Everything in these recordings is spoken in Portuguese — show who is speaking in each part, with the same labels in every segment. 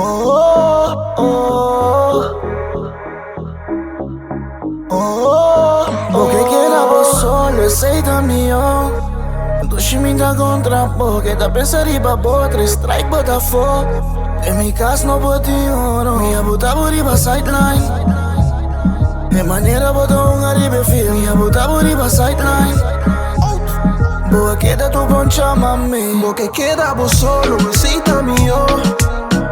Speaker 1: Oh, oh, oh, porque queda vos solo, aceita mío. Tu minta contra porque da pensariba botre, strike Botafogo. En mi casa no boti oro, minha bota boriba sideline. De maneira bota arriba feel, minha bota boriba sideline. Boa queda tu poncha mami, porque queda vos solo, aceita mío.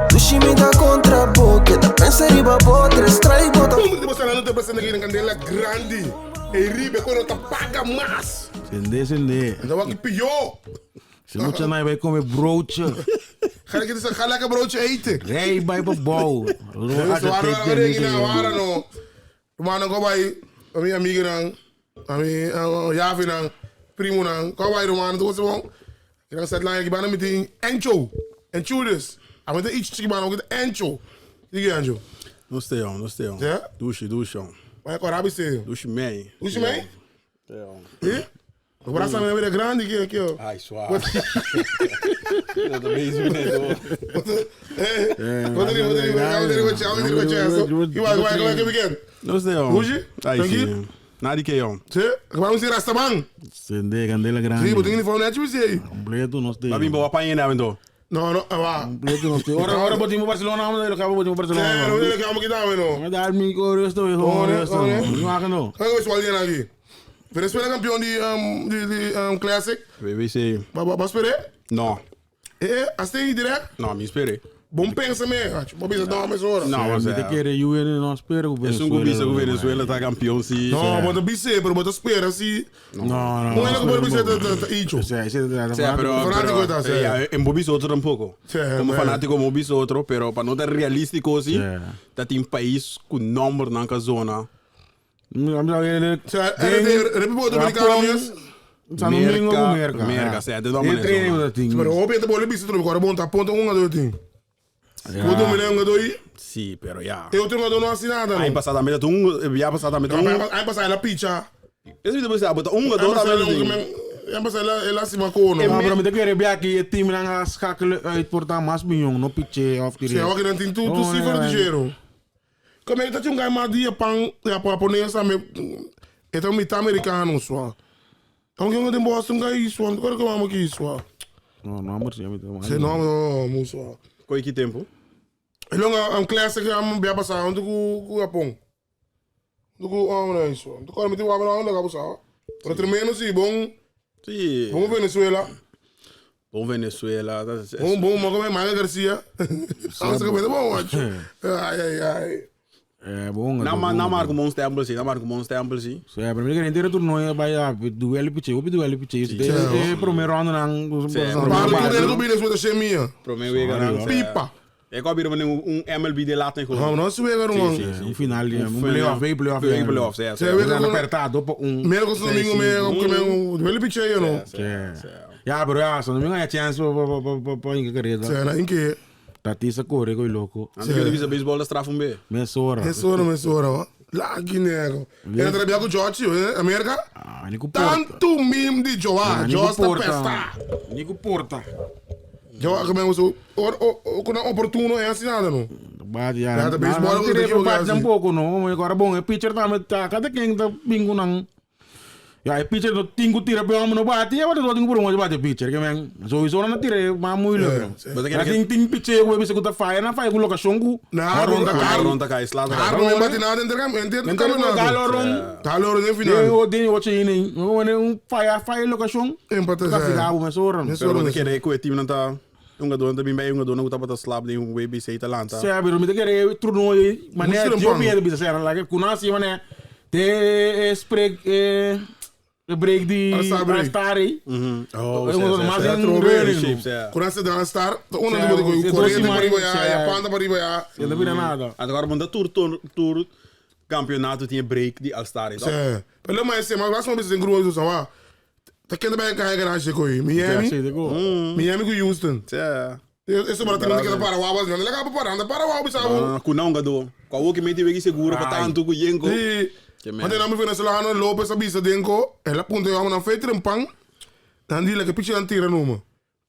Speaker 1: Tu minta contra porque da pensariba botre, strike Botafogo.
Speaker 2: Como você não está pensando aqui na candela grande? E ribe quando tá paga mais.
Speaker 3: Sende.
Speaker 2: Então aqui pior.
Speaker 3: Ze moet je naar bij komen broodje.
Speaker 2: Ga lekker broodje eten.
Speaker 3: Rij bij mijn bouw.
Speaker 2: Dus waar no. Maar dan kom bij mijn amigo dan. Mijn Javi dan. Primo dan. Kom bij Romano. Toen was gewoon. Ik dan zet lijn. Ik ben met die Encho. Encho dus. Ik ben iets chique man. Ook het Encho. Die Encho.
Speaker 4: No steão.
Speaker 2: Ja?
Speaker 4: Douche,
Speaker 2: Maar ik kan Arabisch zeggen.
Speaker 4: Douche mee.
Speaker 2: Doe je mee?
Speaker 4: Steão.
Speaker 2: O braço é meio grande aqui, ó.
Speaker 4: Ai, suave. Eu também isso, né?
Speaker 2: Wat er weekend?
Speaker 4: No steão.
Speaker 2: Hoje?
Speaker 4: Ai, sim. Nada que eu.
Speaker 2: Zie, vamos ir hasta man.
Speaker 3: Sende, candela grande.
Speaker 2: Zie, botinho van net je zei.
Speaker 3: Completo no steam.
Speaker 4: Mas bem, boa apanha, né, então?
Speaker 2: No, va.
Speaker 3: Completo no steam. Ora botinho Barcelona, mas ele acaba botinho
Speaker 2: No
Speaker 3: Barcelona.
Speaker 2: viene que vamos quitar, no.
Speaker 3: Maar daar ben ik ook rustig. Não há que não.
Speaker 2: Kijk eens wat hier aqui. Venezuela campeão de classic.
Speaker 4: BBC.
Speaker 2: Vai esperar?
Speaker 4: Não.
Speaker 2: Assim aí direto.
Speaker 4: Não, me esperei.
Speaker 2: Bom pensamento. Tipo, bisa dar mais hora.
Speaker 4: Não, mas
Speaker 3: Mas é que era UN não espera o
Speaker 4: é um gubista que o Venezuela tá campeão, sim.
Speaker 2: No, mas bisa, pero bota espera assim.
Speaker 3: Não.
Speaker 2: Não é que pode bisa da icho.
Speaker 3: Sim,
Speaker 2: Fanático está, sim.
Speaker 4: En Bobis outro tampouco.
Speaker 2: Sim,
Speaker 4: Como
Speaker 2: mas-
Speaker 4: fanático, Bobis outro, pero para não ter realístico, assim, tá tem país com número na zona.
Speaker 2: República Dominicana mesmo.
Speaker 3: Merca,
Speaker 4: certo, de uma maneira.
Speaker 2: Pero o Pedro Bolívar bisa troca agora bom tá ponto um a dois tem. O Domingo dois.
Speaker 4: Sim, pero já.
Speaker 2: Eu tenho não assinada.
Speaker 4: Aí passadamente já passadamente
Speaker 2: Aí passa ela picha.
Speaker 4: Esse depois já bota
Speaker 2: Aí
Speaker 4: dois
Speaker 2: passa
Speaker 4: também.
Speaker 2: ela passa ela acima cono.
Speaker 3: Maar waarom ik weer bij het team dan schakelen uit porta mas bijong no pitje of die.
Speaker 2: Se eu que tem tu cifra de dinheiro. Como é que tá tinha um gai mais dia pan a japonês sabe. Então me tá americano só. Então que eu tenho Boston gai isso, agora que vamos aqui isso.
Speaker 3: Não, amor, sim,
Speaker 2: Se não, muso.
Speaker 4: Qual que tempo?
Speaker 2: Ele é classe que am bia passar onde o Japão. Do não é isso. Do cara me tem o abra onde acabou só. Para terminar sim, bom.
Speaker 4: Sim.
Speaker 2: Vamos Venezuela.
Speaker 4: Bom Venezuela.
Speaker 2: Bom, mas como é Maga Garcia. Vamos que bom, bom. Ai.
Speaker 3: É bom.
Speaker 4: Na marca Monstempel, sim. Na marca Monstempel, sim.
Speaker 3: É, para mim que inteiro torneio vai a duelo pitche, o duelo pitche. É primeiro ano não.
Speaker 2: Para tudo do Venezuela chemia.
Speaker 4: Promeu ganhar.
Speaker 2: Pipa.
Speaker 4: É que eu vi MLB de lá tem coisa.
Speaker 2: Não se vê agora, mano.
Speaker 3: Um final, playoff.
Speaker 4: É.
Speaker 2: Você vê que
Speaker 3: apertado
Speaker 2: meio que domingo meio duelo pitche aí, não.
Speaker 3: Ja, bro, ja, so não ganha chance para ir carreira.
Speaker 2: Será em que?
Speaker 3: Tatisa corre coi louco.
Speaker 4: Antes que ele visa beisebol das trafam bem.
Speaker 3: Mesora.
Speaker 2: Mesora. Lá que nego. Ele trabalha com o George, América.
Speaker 3: Ah, Nico
Speaker 2: Tanto mim de Joá, Josta Pesta.
Speaker 3: Nico Porta.
Speaker 2: Joá, como é que quando é oportuno é assinado, não?
Speaker 3: Bate já.
Speaker 2: Ja, de baseball
Speaker 3: não tirei para bate um pouco, não. Agora bom, é pitcher também tá, cada quem tá bingo não. Ja, é pitcher no tingo tira para homem no bate, é bate do tingo por um bate pitcher, que men. So isso não tira, mas muito louco. Mas tem pitcher, o bisa kuta fire na fire colocação ku.
Speaker 4: Ronda cai, slada.
Speaker 2: Claro, não bate nada entre
Speaker 3: Galoron.
Speaker 2: Galoron no final.
Speaker 3: Eu odeio o time, não fire locação.
Speaker 2: Empate
Speaker 3: Tá ficado, mas ora.
Speaker 4: Pero quando quer que o time não tá jogador também bem jogador não tá para slab de um WBC Atalanta.
Speaker 3: Sabe, mas quer torneio, mas né, eu penso bisa ser lá que conhece, mas né, te spray break de Star aí. Mas é um grande.
Speaker 2: Quando você dá Star, um não pode correr para riba já, panda para riba já.
Speaker 3: Não vira nada.
Speaker 4: Agora manda tour campeonato tinha break de All-Star.
Speaker 2: Sim. Pelo mais mas vai só ver se tem grupo isso lá. Tá querendo bem carregar a checo aí. Miami com Houston. Isso para ter que para o Abas, não é legal para o Abas, sabe?
Speaker 4: Com não gado. Com o que mete vem seguro para tanto com Yenko.
Speaker 2: Mas tem nome venezuelano Lopez Abisa Denko, ela aponta eu na feita em pang. Dan die lekker pitje aan tira numa.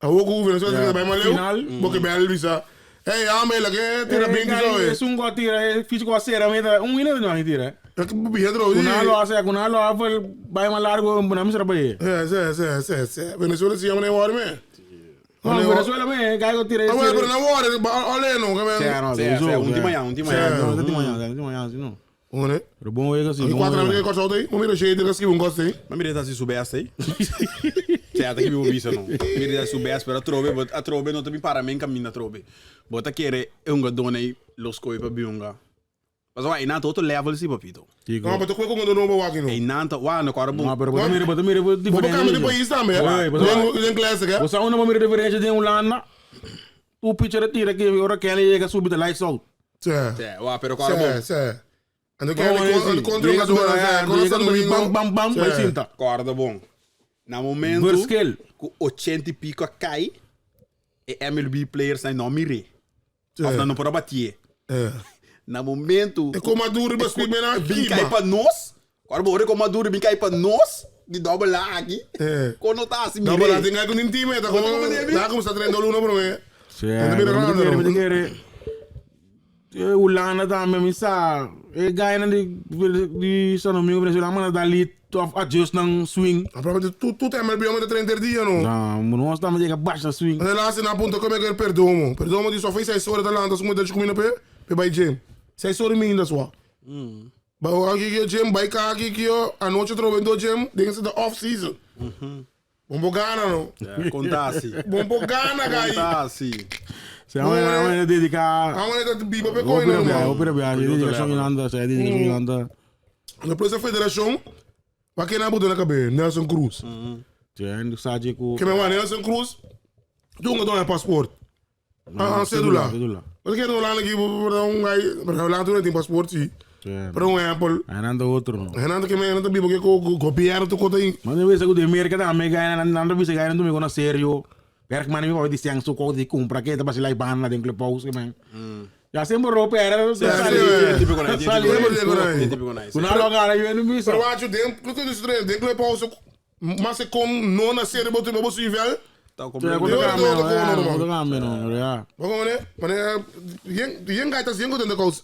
Speaker 2: A woku Venezuela vai maleu. Porque bem Elvisa. Hey, aanmelijk, hè? Tira bingo zo, hè?
Speaker 3: Es un go tira, físico a cera, meta, un hino no tira.
Speaker 2: Ik begin er ook
Speaker 3: Kunalo hace, vai más largo, una misera baye.
Speaker 2: Ja, Venezuela zie je maar niet worden meer.
Speaker 3: No, Venezuela me, caigo tira.
Speaker 2: Maar we hebben een woorden, alleen nog.
Speaker 3: Última ya, no.
Speaker 2: Hoor,
Speaker 3: Pero bom é assim.
Speaker 2: ik kwam er een kost altijd, maar meer je er geschreven kost, hè?
Speaker 4: Mas mira, tá se soubesse aí. Certo que me ouvi isso não. Mira, se soubesse para a trobe não também para mim caminha trobe. Bota querer um gadone aí los coi para biunga. Mas vai na outro level se papito.
Speaker 2: Maar wat ik ook nog een bewaking
Speaker 4: E nanta wa no cara bom.
Speaker 3: Não, pero mira,
Speaker 2: Vamos
Speaker 3: diferente.
Speaker 2: de país também,
Speaker 3: Oi,
Speaker 2: hè? Een classic, hè?
Speaker 3: Você não mira diferente de lana. O pitcher tira que ora que ele chega subir the lights out.
Speaker 2: Ja.
Speaker 4: Wa pero cara bom.
Speaker 2: Ja. En dan krijg je de controle
Speaker 3: bam bam bam, vai sinta.
Speaker 4: Corda bom. Na momento
Speaker 3: Verskel.
Speaker 4: que 80 e pico cai e MLB players zijn não mire. Of não para bater. Na momento
Speaker 2: Ik kom maar door, ik ben naar
Speaker 4: bin cai para nós. Agora bora com maduro bin cai para nós. De double lá aqui. Quando tá assim
Speaker 2: Dan ben ik eigenlijk een team, hè? Daar komt dat er een dollar voor me.
Speaker 3: O lana também me sa. E ganha de sono meu Brasil, mas dali of adjust nang swing.
Speaker 2: Maar tu MLB om de trainer die, no?
Speaker 3: Não, nós estamos chega baixa swing.
Speaker 2: En helaas in punto kom ik er Perdomo. Perdomo die zo veel zei sorry dat land als moet dat je komt in bij gym. Zei sorry me in dat zo. Maar hoe ik je gym bij kijk ik je aan nooit je trouwen door gym, dingen ze de off season. Bombo Gana no.
Speaker 4: Contasse.
Speaker 2: Bombo Gana gai.
Speaker 4: Contasse.
Speaker 3: Se amanhã dedicar.
Speaker 2: Amanhã dat biba pe coin no.
Speaker 3: Opera viagem, dedicação em Anda, sai dedicação em Anda.
Speaker 2: Na próxima federação, vai que na botar na cabeça, Nelson Cruz.
Speaker 3: Tem sabe que
Speaker 2: Que me vai Nelson Cruz. Doe een door paspoort. Aan cedula. Wat ik nog lang maar laten we het paspoort zien. Por exemplo,
Speaker 3: ainda outro.
Speaker 2: Renato que me anda bibo que copiar tu conta aí.
Speaker 3: Mas eu vejo que o América também ganha, não vê se ganha no meu na sério. Werkman me vai dizer que o de compra que tá para lá ban lá dentro do pause que man. Já sempre roupa era
Speaker 4: tipo com isso.
Speaker 3: Kuna loga aí no missa.
Speaker 2: Pero acho dentro, tu que estranho, dentro do pause, mas se com não na série botou meu bolso nível.
Speaker 4: Tá com
Speaker 3: Vamos
Speaker 2: né? Mas yen gaita yen goten de kous.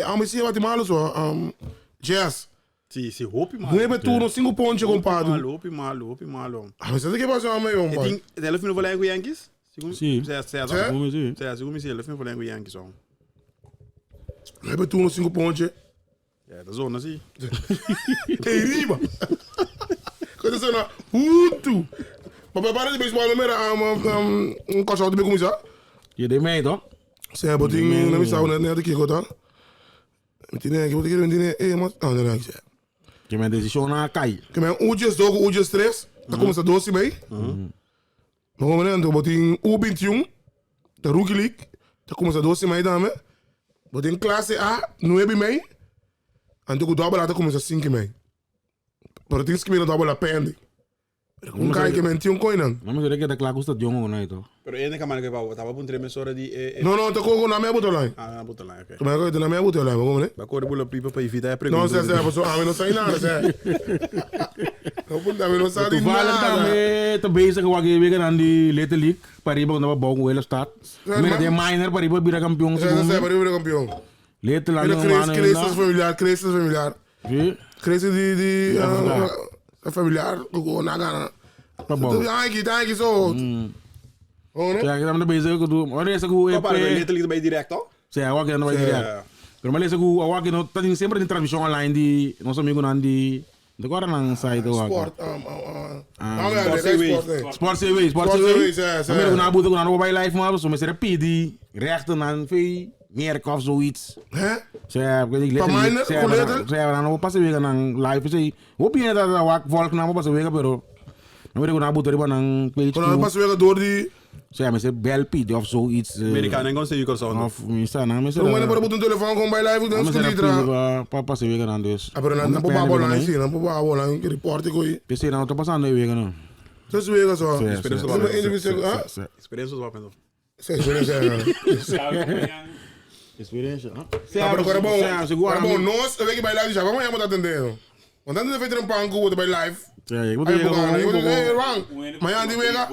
Speaker 2: Amo se wat malo so, jazz.
Speaker 4: Sim, roupa mal.
Speaker 2: Não é turno 5 pontos compadre.
Speaker 4: Roupa malo.
Speaker 2: Ah, mas você que passa ao meio,
Speaker 4: mano. Tem telefone vai lá com Yankees?
Speaker 3: Sim.
Speaker 4: Segundo me telefone vai lá com Yankees on.
Speaker 2: Não é turno 5 pontos.
Speaker 4: Da zona sim.
Speaker 2: Ei, riba. Coisa só Hutu. Mas para de beisebol não era coach de começar.
Speaker 3: Je de mij toch?
Speaker 2: Zij boting na misa net de kiko Tine que boting tine mas não não que.
Speaker 3: Que me decisão na cai.
Speaker 2: Que me ujes 3, tá começa 12 bem. Mas como não boting U21 da Rookie League, tá começa 12 mais dame. Boting classe A 9 mei. Ando com double tá começa 5 mei. Pero tens que me double a pende. Um cara que mentiu um coinan.
Speaker 3: Não me diga que da claro custa de um não é então.
Speaker 4: Pero ainda que que vai tava com 3 meses de
Speaker 2: Não, tá com na minha botolai.
Speaker 4: Ah, na botolai, ok.
Speaker 2: Como é que na minha botolai, como né?
Speaker 4: Ba cor bula pipa para evitar a
Speaker 2: Não,
Speaker 4: pergunta.
Speaker 2: você pessoal, a mim não sai nada, sé. Não puta, a mim não sai
Speaker 3: Tu vale também, tu beisa que o AGB que andi Little League, para ir para bom com ele start. Mira de minor para ir para virar campeão.
Speaker 2: Sé, para ir campeão.
Speaker 3: Little lá
Speaker 2: no mano. Cresce familiar.
Speaker 3: Sim.
Speaker 2: Cresce de familiar, go na gana.
Speaker 3: Tá bom.
Speaker 2: Ai, zo. Oh, né?
Speaker 3: Já que estamos beisa que tu, olha essa que o
Speaker 4: EP. Para ele tem que ir direto.
Speaker 3: Sim, agora que não vai direto. Pero mas essa que agora que não tem sempre em transmissão online de nosso amigo Nandi. Agora não sai do
Speaker 2: Sport.
Speaker 3: Sport TV. Amigo na boete na mobile live maar zo met zijn PD rechten aan veel merk of zoiets.
Speaker 2: Hè?
Speaker 3: Ze hebben dan pas weer gaan live zei. Hoop je dat dat volk na pas weer pero. Nou weet ik na boete riba nang page.
Speaker 2: Kon pas weer door die.
Speaker 3: Ze met zijn bel PD of zoiets.
Speaker 4: Amerikanen gaan ze hier zo.
Speaker 3: Of minstens na met
Speaker 2: zijn. Wanneer voor een telefoon gewoon bij live dan is
Speaker 3: het pas weer gaan dus.
Speaker 2: Aber dan po babo lang zien, dan po babo lang report ko yi.
Speaker 3: Pese na to pasando weer gaan.
Speaker 2: Dus weer zo.
Speaker 4: Experiência do Apendo.
Speaker 3: Experiência.
Speaker 2: Agora bom, nós, eu vejo que vai live já, vamos aí montar atendendo. Want dan is er een panko bij live.
Speaker 3: Ja, ik moet
Speaker 2: Aí,
Speaker 3: zeggen,
Speaker 2: Bogana,
Speaker 3: gewoon-
Speaker 2: mas já de wega.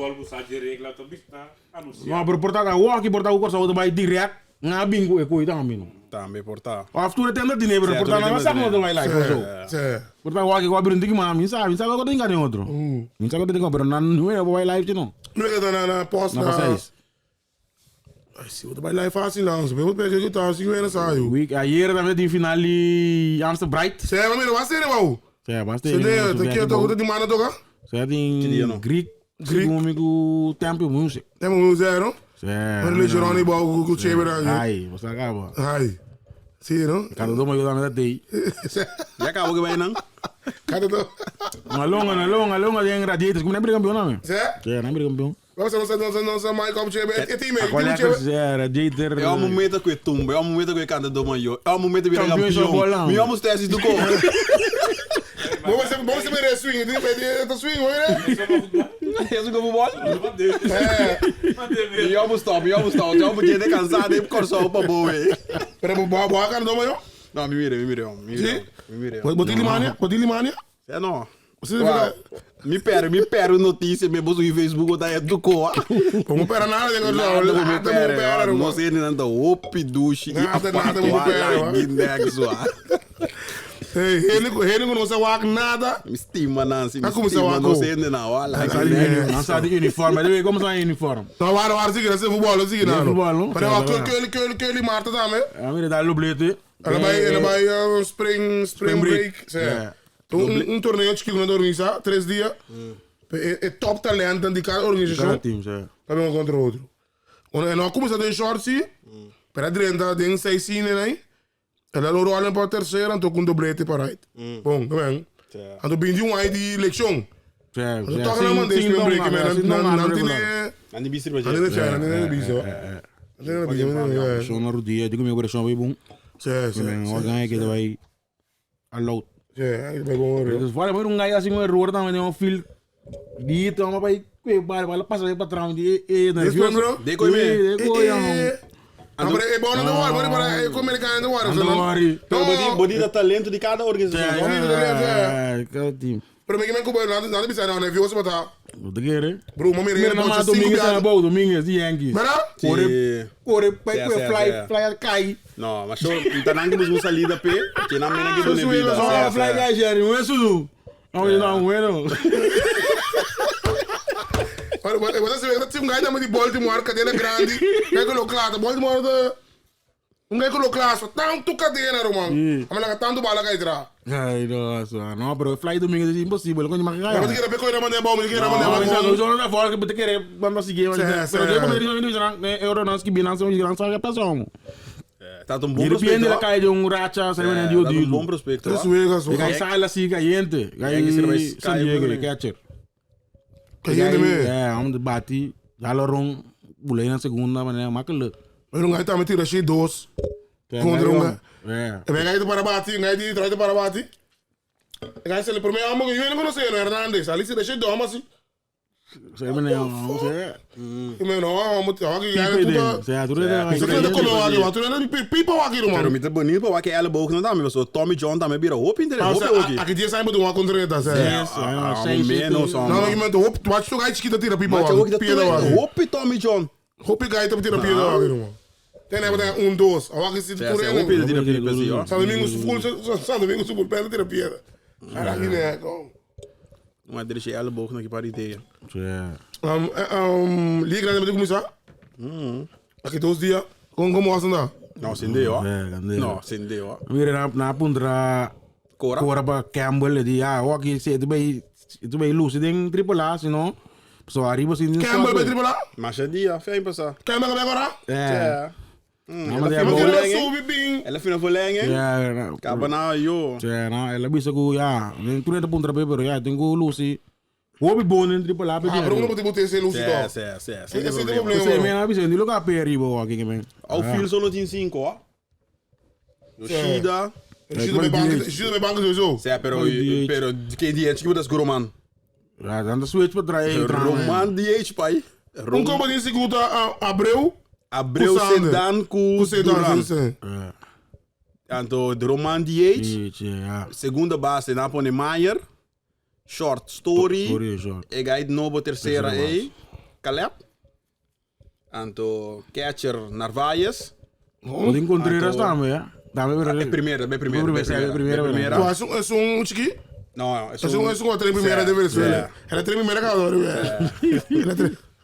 Speaker 3: Maar bro, porta ka walkie porta ko sa uto bay direct. Nga bingo e ko ita amino.
Speaker 4: Também portar.
Speaker 3: Af tu tenda dine bro,
Speaker 4: Certo,
Speaker 3: porta na
Speaker 4: tenda
Speaker 3: sa
Speaker 4: dine.
Speaker 3: mo do bay like so.
Speaker 2: Cê.
Speaker 3: Porta walkie ko abrir ndiki mami sa ko tinga ni outro. Sa ko tinga pero nan nu e bay live tino.
Speaker 2: Não é que tá na post
Speaker 3: Na pasais.
Speaker 2: Ai, se eu trabalho lá é fácil não. Se eu pegar que tá assim, eu não saio.
Speaker 3: Week ayer também di finali Amsterdam Bright.
Speaker 2: Cê, mas não vai ser, irmão.
Speaker 3: Saya pasti.
Speaker 2: Cê, tá aqui, eu tô de mana tocar.
Speaker 3: Saya
Speaker 4: dia
Speaker 3: ting
Speaker 4: no?
Speaker 3: Greek.
Speaker 2: Greek.
Speaker 3: Greek tempo music.
Speaker 2: Temos um zero.
Speaker 3: Saya.
Speaker 2: Mas ele gerou nem bom com o Cheber aí.
Speaker 3: Ai, você acaba.
Speaker 2: Ai. Sim, não?
Speaker 3: Cada domo eu também dei.
Speaker 4: Já acabou que vai não?
Speaker 2: Cada do.
Speaker 3: Uma longa de ingredientes. Como não é campeão não?
Speaker 2: Cê?
Speaker 3: Saya não é campeão.
Speaker 2: Vamos não mais como Cheber. É time, é
Speaker 3: Olha
Speaker 2: time
Speaker 3: que
Speaker 2: Cheber.
Speaker 3: é radiator.
Speaker 4: É o momento que eu tumbo, é o momento que eu canto do manhã, é o momento que eu
Speaker 3: Campeão de bola.
Speaker 4: campeão. Me amo os testes do corpo.
Speaker 2: Vamos ser bem swing, eu tô swing, né?
Speaker 4: Isso que eu vou bola.
Speaker 2: É.
Speaker 4: Me amo os top, já um podia ter cansado e corçou para boa.
Speaker 2: Pera, boa cara do manhã.
Speaker 4: Não, me mire.
Speaker 2: Botei limania.
Speaker 4: É não.
Speaker 2: Você
Speaker 4: Me pera notícia, me boto no Facebook da do cor.
Speaker 2: Como pera nada,
Speaker 4: Nada me pera, não sei nem nada, opi duche e
Speaker 2: Nada,
Speaker 4: a
Speaker 2: me pera,
Speaker 4: guindex lá.
Speaker 2: Ei, ele não sabe nada.
Speaker 4: Me estima Nancy, me
Speaker 2: Ah, como
Speaker 4: estima,
Speaker 2: você
Speaker 4: não
Speaker 2: vai,
Speaker 4: sei nem não, olha.
Speaker 3: Não sabe de uniforme. Mas como sai uniforme?
Speaker 2: Não, agora sigue, esse futebol, sigue não.
Speaker 3: Futebol, não?
Speaker 2: Pera, que ele marta também.
Speaker 3: A mim dá lublete.
Speaker 2: Ela vai spring break,
Speaker 3: É.
Speaker 2: torneio que não organiza 3 dias. É top talento de cada
Speaker 3: Cada
Speaker 2: organização.
Speaker 3: time, já.
Speaker 2: Para um contra o outro. Quando nós começamos a short, para dentro tem 6 cines aí. Ela lorou além para a terceira, então com doblete para right. Bom, tá bem? Então bem de aí de eleição.
Speaker 3: Já,
Speaker 2: Então toca na mão desse break, não tem
Speaker 4: Andi bisir ba
Speaker 2: não tem chá, não tem bicho. Não tem bicho.
Speaker 3: Só na rodia, digo meu coração vai bom.
Speaker 2: Sim.
Speaker 3: Organ é que vai allow.
Speaker 2: Aí vai bom.
Speaker 3: Dus vale maar um assim um erro também um feel dito uma vai vai passar para trás de
Speaker 2: Isso, bro.
Speaker 4: Deco e me.
Speaker 2: Agora é bom não war, para como americano não war.
Speaker 3: Andou
Speaker 4: Body da talento de cada organização.
Speaker 3: cada time.
Speaker 2: Pero me que cubo nada bisa não, né? Viu você botar.
Speaker 3: O de querer?
Speaker 2: Bro, mami
Speaker 3: Mira na mão domingo na boa, domingo de Yankees.
Speaker 2: Mara?
Speaker 3: Corre fly cai.
Speaker 4: Não, mas só então não temos uma salida pe, que não mena que dona vida.
Speaker 3: Só fly cai já, não é isso. Não, bueno.
Speaker 2: Olha, você vê que time ganha de Baltimore, cadeira grande. Quer que classe, Baltimore não quer que classe, tanto cadeira, irmão. A mulher tanto bala cai atrás.
Speaker 3: Ai, nossa, não, pero fly domingo é impossível, quando mais cai.
Speaker 2: Mas você quer ver que mandar bom, quer mandar
Speaker 3: Não,
Speaker 2: bom.
Speaker 3: eu não falo que você quer vamos seguir, mas pero eu como ele não eu não que binance um grande sabe a pessoa.
Speaker 4: Tá um bom
Speaker 3: De repente
Speaker 4: prospecto.
Speaker 3: ela cai de racha, sai vendo de
Speaker 4: Tá um
Speaker 3: odio.
Speaker 4: bom prospecto.
Speaker 2: Isso é isso.
Speaker 3: E cai sai assim caliente, cai San Diego, catcher.
Speaker 2: Caindo mesmo.
Speaker 3: É, vamos bate, já loron, pulei na segunda, mas não macalo.
Speaker 2: Mas não tá metido cheio doce. Contra um.
Speaker 3: É.
Speaker 2: É bem aí para bate, aí de trás para bate. Aí se ele primeiro amo que eu não conheço, Hernandes, ali se deixa de doma assim.
Speaker 3: Sei bem não, sei.
Speaker 2: E meu não, muito, aqui já tudo.
Speaker 3: Sei, tudo
Speaker 2: Você
Speaker 3: é.
Speaker 2: tá com aqui, tu não pipa aqui,
Speaker 4: Pero
Speaker 2: irmão.
Speaker 4: me tá bonito para que ela boca não dá, mas o Tommy John também vira open dele, open aqui.
Speaker 2: Aqui dia sai do uma contreta, sério.
Speaker 4: Menos
Speaker 2: Não, eu mando op, tu acha que tu vai esquita tira pipa
Speaker 4: Mas
Speaker 2: aqui.
Speaker 4: eu que
Speaker 2: Pia da aqui.
Speaker 4: open Tommy John.
Speaker 2: Hopi gai tá tira pia da aqui, irmão. Tem né, tem dois. Aqui se tu
Speaker 4: Open
Speaker 2: correndo.
Speaker 4: tira pipa assim, ó.
Speaker 2: Santo Domingo full pé tira pia. Cara aqui né, com.
Speaker 4: Mas deixa ela boca aqui para ideia.
Speaker 2: Liga grande para começar. Aqui 2 dias. Como anda?
Speaker 4: Não, acendeu, ó.
Speaker 3: É,
Speaker 4: Não, acendeu, ó.
Speaker 3: Mira na pundra Cora para Campbell de aqui se tu vai luz tem tripular, senão só arriba assim.
Speaker 2: Campbell vai tripular?
Speaker 4: Mas é dia, fez passar.
Speaker 2: Campbell vai agora?
Speaker 3: É.
Speaker 4: Ela
Speaker 2: Eu
Speaker 4: fina
Speaker 2: quero subir bem.
Speaker 4: Ela fina volenge.
Speaker 3: É,
Speaker 4: Acaba na yo.
Speaker 3: não, ela bisa ku ya, nem tu nem pundra pero ya tenho luz e o bom nem tripular
Speaker 2: Ah, Bruno pode botar esse luz
Speaker 4: É,
Speaker 2: então.
Speaker 4: é.
Speaker 2: Esse é o
Speaker 3: Você
Speaker 2: problema.
Speaker 3: me avisa, nem lugar perigo aqui que vem.
Speaker 4: Ao fil só não tem 5, ó. Yoshida.
Speaker 2: Giro de banco do jogo.
Speaker 4: Sim, pero quem dia que botas Roman.
Speaker 3: Já anda switch para trás.
Speaker 4: Roman DH pai.
Speaker 2: Como diz segundo Abreu?
Speaker 4: Abreu Sedan com Duran. Então, Roman DH. Segunda base na Pone Maier. Short story.
Speaker 3: Story, short.
Speaker 4: Ik ga het nobo tercera
Speaker 3: Tercera
Speaker 4: Caleb. Anto catcher Narvaez.
Speaker 3: Wat in Contreras staan we, ja? Daar hebben we
Speaker 4: Primera.
Speaker 3: Primera.
Speaker 2: Es un chiqui.
Speaker 4: No,
Speaker 2: Es un otro en primera de Venezuela. Era tres primera cabrón.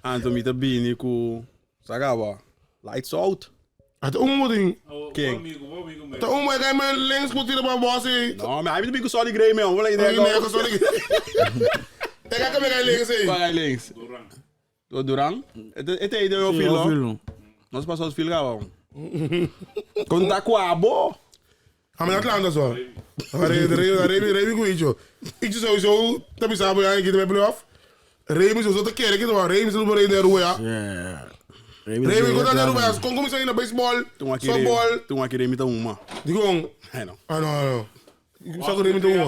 Speaker 4: Anto mita bini ku Sagawa. Lights out.
Speaker 2: Het ommoeding.
Speaker 4: King.
Speaker 2: De ommoeding ga je me links moet hier op boss.
Speaker 4: No, maar hij moet een beetje solid grey man. Wat
Speaker 2: Nee, sorry. Ik ga hem links.
Speaker 4: Waar links? Durang. Het is heel veel. Nós passamos veel gaan. Conta Quabo.
Speaker 2: Gaan we naar Atlanta zo. Remy goed. Iets sowieso. Dat is aan je keer bij af. Remy sowieso te kerken. Remy is op een rode ja.
Speaker 3: Ja.
Speaker 2: Remy komt naar de rode. Kom eens naar baseball. Softball.
Speaker 4: Toen ik Remy te uma.
Speaker 2: Die gewoon.
Speaker 4: Hij nou.
Speaker 2: Ah no. Ik zag Remy te uma.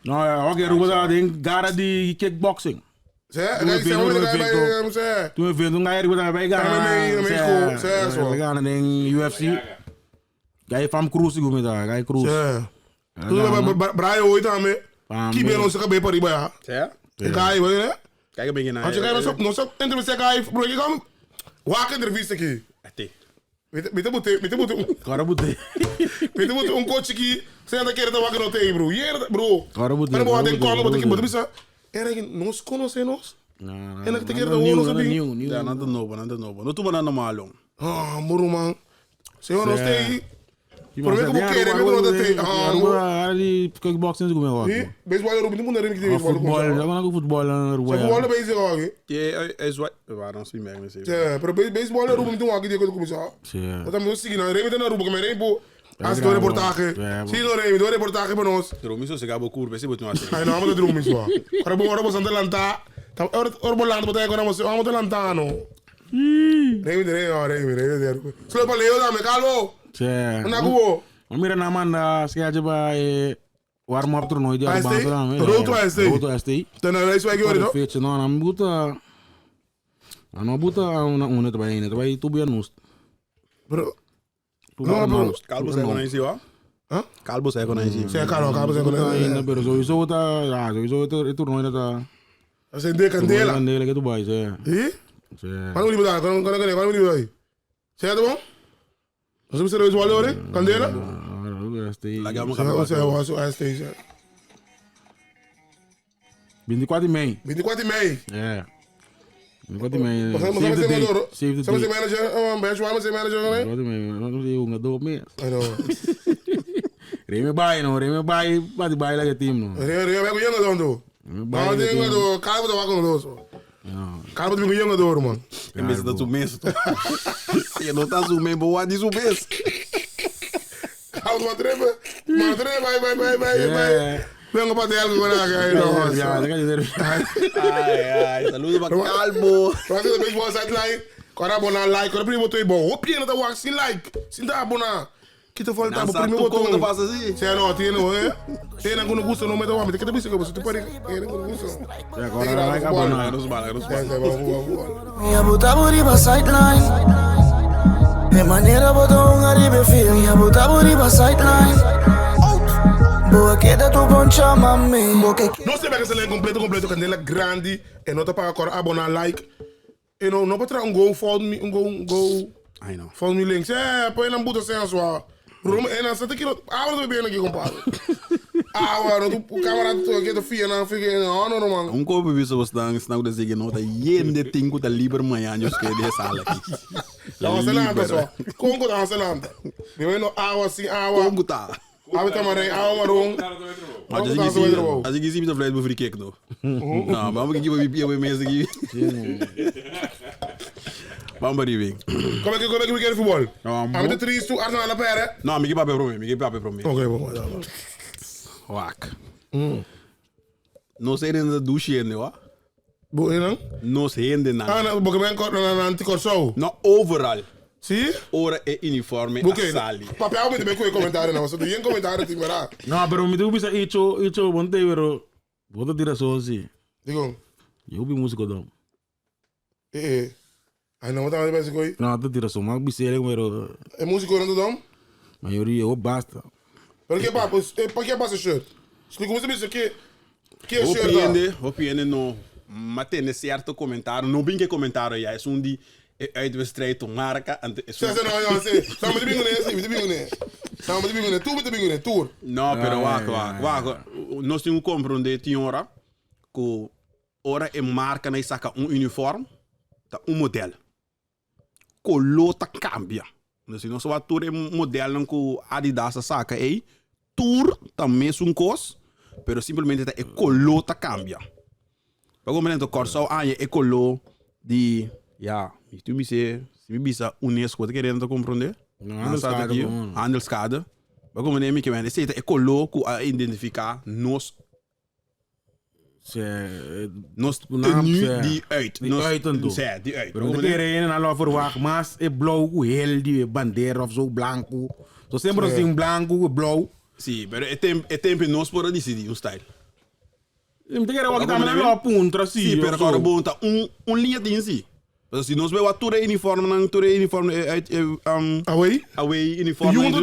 Speaker 3: Nou ja, oké, roepen dat ding. Gara die kickboxing.
Speaker 2: Zeg, ik zeg maar dat bij hem zeg.
Speaker 3: Toen we vinden, ga je bij Gara. We gaan in UFC. Ga je van Cruise goed met daar, ga je Cruise.
Speaker 2: Ja. Toen we Brian ooit aan me. Kiepen ons kan bij Paris ja.
Speaker 4: Ja?
Speaker 2: Ik ga je, weet je?
Speaker 4: Kijk een beetje naar.
Speaker 2: Als je kijkt nog zo interview ga je, bro, je kan waken interview hier. Weet je moet een coachje zijn dat keer te wakker op tegen bro. Hier bro. En dan denk ik wat ik moet bisa. En ik nos conoce nos. En ik keer de wonen op die.
Speaker 4: Ja, na de nobo. No tu bana normal.
Speaker 2: Ah, bro man. Se eu não sei. Por mim como querer, me como dat tem.
Speaker 3: Ah, die kickboxing is goed mee.
Speaker 2: Baseball roep, niet moet naar hem kijken.
Speaker 3: Voetbal, dat kan ook voetbal en
Speaker 2: roepen. Voetbal bezig hoor.
Speaker 4: Ja, is wat. Waarom zie je mij zeggen?
Speaker 2: Ja, maar baseball roep niet doen hoor, die komt zo.
Speaker 3: Ja.
Speaker 2: Dat moet zien, nou Remy dan roepen met Remy. Als door reportage. Zie je Remy, door reportage van ons.
Speaker 4: Droom is zo, ze gaan ook koer, best wel
Speaker 2: hij nou met de droom is waar. Maar we worden aan de lanta. Dan orboland betekent dat we aan de lantano. Remy. Sloop al Leo dan met Calvo.
Speaker 3: Ja.
Speaker 2: En dan go.
Speaker 3: Maar meer dan man, schijntje bij warm-up toernooi die
Speaker 2: al baan Roto ST. Dan reis wij hoor je
Speaker 3: toch? Nou, dan moet aan bij het bij toe bij moest.
Speaker 2: Bro.
Speaker 4: Calvo zei gewoon eens hoor.
Speaker 2: Huh?
Speaker 4: Calvo zei gewoon eens.
Speaker 2: Zeg Calvo zei gewoon eens.
Speaker 3: Pero sowieso het toernooi dat
Speaker 2: dat zijn dik en delen.
Speaker 3: En delen het bij ze.
Speaker 2: Hè? Kan we niet daar? Kan we niet daar? Zeg dat man? Als we serieus willen horen, kan delen? Hij steeds.
Speaker 3: 24 mei.
Speaker 2: 24 mei?
Speaker 3: Ja. 24 mei.
Speaker 2: We gaan zijn manager, bench warmen zijn manager.
Speaker 3: 24 mei, dat is een jongen doop meer.
Speaker 2: I know.
Speaker 3: Remy bij, wat die bij het team no.
Speaker 2: Remy, we hebben jongen dan doen. Maar we denken dat Calvo de wakker nog zo. Calvo de jongen door man.
Speaker 4: En mensen dat zo mensen toch. Je doet dat zo mee, maar die zo best.
Speaker 2: Calvo wat treffen. Maar treffen bij. Vengo para te algo con la
Speaker 3: ja, dat kan je er.
Speaker 4: Ay, saludos para Calvo.
Speaker 2: Wat is de baseball sideline? Kora abona like, kora primo to ibo. Hoop je dat wax sin like. Sin da abona. Kita fal ta primo to.
Speaker 4: Como te pasa así?
Speaker 2: Se no tiene, eh. Tiene alguno gusto no me da, me te bisa que tu pare.
Speaker 3: Ja, kora like abona.
Speaker 4: Nos bala.
Speaker 1: Minha buta buriba sideline. De maneira botou arriba feel. Minha buta buriba sideline. Boa queda tu poncha mami.
Speaker 2: No se ve que se le completo candela grande e não tá para agora abonar like. E não para um go follow me, go.
Speaker 4: I know.
Speaker 2: Follow me links. É, põe na buta sem a sua. Rumo e na santa aqui, agora tu bem aqui compadre. Agora tu camarada tu aqui tu fia na fica não man.
Speaker 4: Um copo visto você dan snau da zige nota yende tingu da liber manhã que de sala aqui.
Speaker 2: Lá você não só. Congo da você não. Deu no água assim água.
Speaker 4: Congo tá.
Speaker 2: Abi tamarei água marrom.
Speaker 4: Maar als ik zie met de vlees bevoor ik nog. Nou, maar ik geef je bij mensen die. Vamos arriving.
Speaker 2: Como é que we quer futebol? Abi de 3 tu Arsenal na pera.
Speaker 4: Não, me pape pro mim.
Speaker 2: Okay, vamos.
Speaker 4: Wak. No sei ainda do chene, ó.
Speaker 2: Boa,
Speaker 4: No sei ainda nada.
Speaker 2: Ah, não, porque vem na anticorso.
Speaker 4: No overall.
Speaker 2: Sim?
Speaker 4: Ora é uniforme
Speaker 2: okay.
Speaker 4: Sali.
Speaker 2: Papel me também com comentário não, você tem comentário tem verá.
Speaker 3: Não, pero me deu bisa icho bonte pero bota tiração assim.
Speaker 2: Digo.
Speaker 3: Eu vi música dom.
Speaker 2: Ai não tá mais bem coi.
Speaker 3: Não, tá tiração, mas bisa ele pero
Speaker 2: é música não dom?
Speaker 3: Maioria ou basta.
Speaker 2: Pero que papo, por que passa shirt? Explica você isso aqui. Que shirt
Speaker 4: Opiende no. Maar ten certo comentário. Não bem que comentário, ja. É die uitwedstrijd te marca.
Speaker 2: Zeg ze nou, ja, zeg. Samen met de bingo, Samen met de bingo, tu met de bingo, tour.
Speaker 4: No, pero wacht. Nós temos que compreender, senhora, que ora é marca na saca uniforme, tá modelo. Colota cambia. Nós não só tour é modelo que Adidas saca aí, tour também é cos, pero simplesmente é colota cambia. Para compreender, corso é colo de, tu me se me bisa Unesco, tá querendo compreender? Handelskade. Para compreender que é colo que a identificar nos tenue die uit.
Speaker 3: Die uit en toe.
Speaker 4: Die uit.
Speaker 3: Pero de reden al verwacht, mas é blauw, heel die bandeira of zo, blanco. So sempre assim, blanco, blauw.
Speaker 4: Sim, pero é tempo nós por decidir style.
Speaker 3: Te quero aqui também na ponta, assim.
Speaker 4: Sim, pero agora bom tá linha de si. Mas se nós vemos a tour uniforme away uniforme.
Speaker 2: Je moet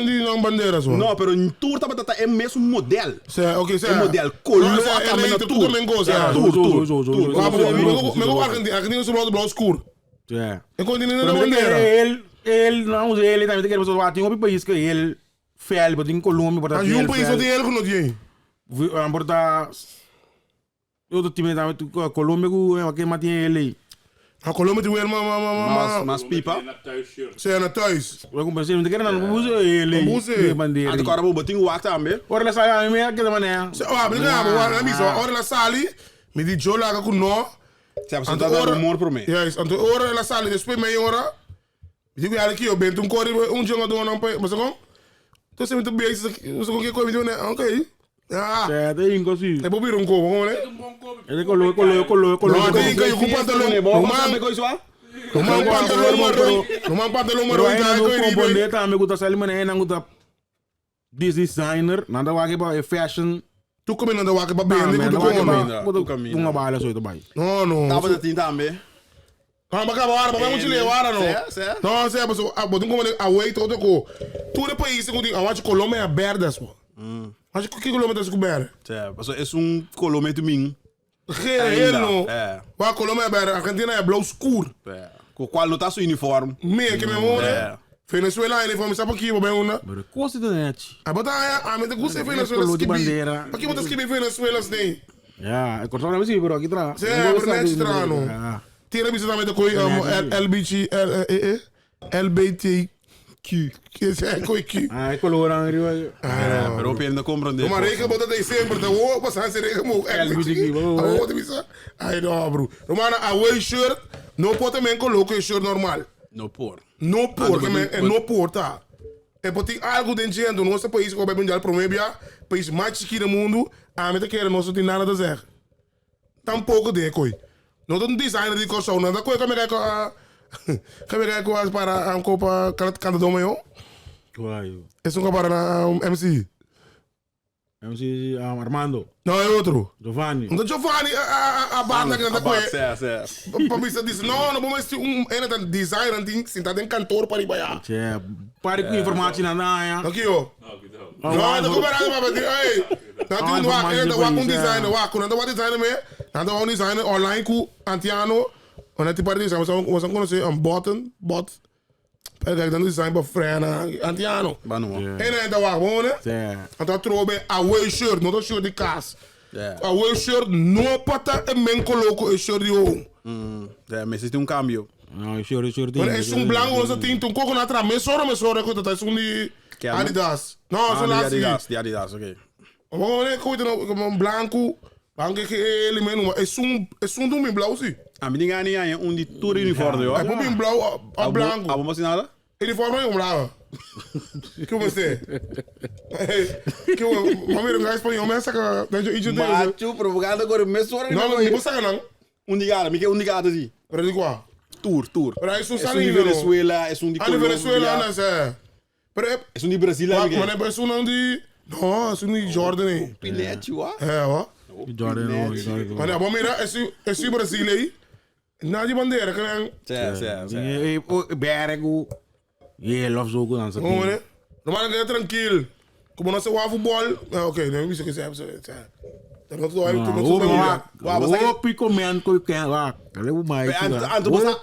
Speaker 2: die lang bandeira zo.
Speaker 4: No, pero em tour tá é mesmo modelo.
Speaker 2: Ok,
Speaker 4: é modelo color
Speaker 2: também na tour. Tour. Mas Argentina só blauw escuro. E continua na bandeira.
Speaker 3: Ele não usa ele também, te quero pessoas tem um país que ele fel, botin Colômbia, botar.
Speaker 2: Mas um país onde ele não tem.
Speaker 3: Botar outro time também, Colômbia que matou ele.
Speaker 2: A Colômbia tem ele,
Speaker 4: mas pipa.
Speaker 2: Você é na thuis.
Speaker 3: Eu comecei a querer não usa ele.
Speaker 2: Usa.
Speaker 3: Bandeira.
Speaker 4: Agora vou botar o ar também.
Speaker 3: Ora lá sai a minha que da maneira.
Speaker 2: Ora lá sali, me diz eu lá com nó.
Speaker 4: Você tá dando humor para mim.
Speaker 2: Yes, então ora lá sali, depois meia hora. Digo ela aqui, eu bento corre jonga do não pai, mas como? Então você muito bem, isso com que coisa, né? OK.
Speaker 3: É, tem inclusive.
Speaker 2: É bobir como, né?
Speaker 3: Ele colou.
Speaker 2: Não, tem que o pantalão é bom.
Speaker 4: Sabe coisa lá?
Speaker 2: Não pantalão marrom,
Speaker 3: compreender também que tá saindo mané, não tá designer, nada vai que é fashion.
Speaker 2: Tu come nada vai que para bem,
Speaker 3: tu come. Uma bala só também.
Speaker 2: Não.
Speaker 4: Tava de tinta também.
Speaker 2: Ah, mas agora, mas vamos te levar, não? Não, sei, mas botam como away todo com. Tudo país que eu acho que Colômbia é aberta, só. Acho que Colômbia está descoberta.
Speaker 4: É Colômbia do mim.
Speaker 2: Ele não. A Colômbia é aberta, a Argentina é blue escuro.
Speaker 4: Com qual não tá seu uniforme?
Speaker 2: Meia que me mora. Venezuela, uniforme sabe aqui, bem uma.
Speaker 3: Mas coisa da net.
Speaker 2: Ah, botar a mente gosta Venezuela que
Speaker 3: bandeira.
Speaker 2: Aqui botar que Venezuela tem.
Speaker 3: É cortava assim, bro, aqui atrás.
Speaker 2: É, mas estranho. Tira bisa também da coi LBTQ. Que é coi que.
Speaker 3: Ah, é colorão rival.
Speaker 4: Pero eu ainda compreender.
Speaker 2: Uma regra bota daí sempre, tá? O passar se regra mo LBTQ. Ah, outra bisa. Ai, não, bro. Romana away shirt, não pode também colocar shirt normal.
Speaker 4: No por.
Speaker 2: No por, que é no por, tá? É porque algo dentro do nosso país que o mundial promebia, país mais chique do mundo, a meta que era nosso tem nada a dizer. Tampouco de coi. Não tem designer de coisa, não. Da coisa que me quer para a copa cada domo eu.
Speaker 3: Uai.
Speaker 2: É só para MC.
Speaker 3: MC Armando.
Speaker 2: Não é outro.
Speaker 3: Giovanni.
Speaker 2: Não Giovanni a banda que não da coisa. Para mim você diz não vamos ter ainda designer tem sentado em cantor para ir para.
Speaker 3: É, para com informação na área.
Speaker 2: Aqui ó. Não, não comparado para dizer, ei. Não tem um designer, não tem um designer mesmo. Não tem um designer online com Antiano. Onde tipo de design, você conhece bot. Pega dando design para frena Antiano.
Speaker 4: Banu.
Speaker 2: É ainda o bom, né? Então trobe away shirt, não é shirt de casa. Away shirt não pata e men coloco o shirt de um.
Speaker 4: Mas tem câmbio.
Speaker 3: Não, shirt.
Speaker 2: É blanco, você tem um coco na trama, mesora que tá de Adidas. Não, são lá
Speaker 4: de Adidas, ok.
Speaker 2: Vamos ver coisa como branco que ele mesmo é domingo blau sim.
Speaker 4: A minha é de tour uniforme, ó.
Speaker 2: É domingo blau a branco.
Speaker 4: A bomba nada?
Speaker 2: Uniforme é blau. Que você? Que o mamãe não espanhol, mas saca, deixa eu ir.
Speaker 4: Macho provocado agora mesmo.
Speaker 2: Não, não saca não.
Speaker 4: Undigado assim.
Speaker 2: Para de qual?
Speaker 4: Tour.
Speaker 2: Para isso
Speaker 4: é de Venezuela, é de Colômbia.
Speaker 2: Venezuela, não sei.
Speaker 4: É de Brasil,
Speaker 2: mas é isso não de não, isso de Jordan.
Speaker 4: Pilete, ó.
Speaker 2: É, ó.
Speaker 3: Jordan.
Speaker 2: Olha, vamos mirar esse Brasil aí. Na de bandeira, que
Speaker 3: é berego. E love jogo dança.
Speaker 2: Vamos, né? Não vai tranquilo. Como nós jogamos futebol, ok, não é isso que você Dat is wel even te doen.
Speaker 3: Wah, pico man ko ken wa. Ale u mai.
Speaker 4: Anto basta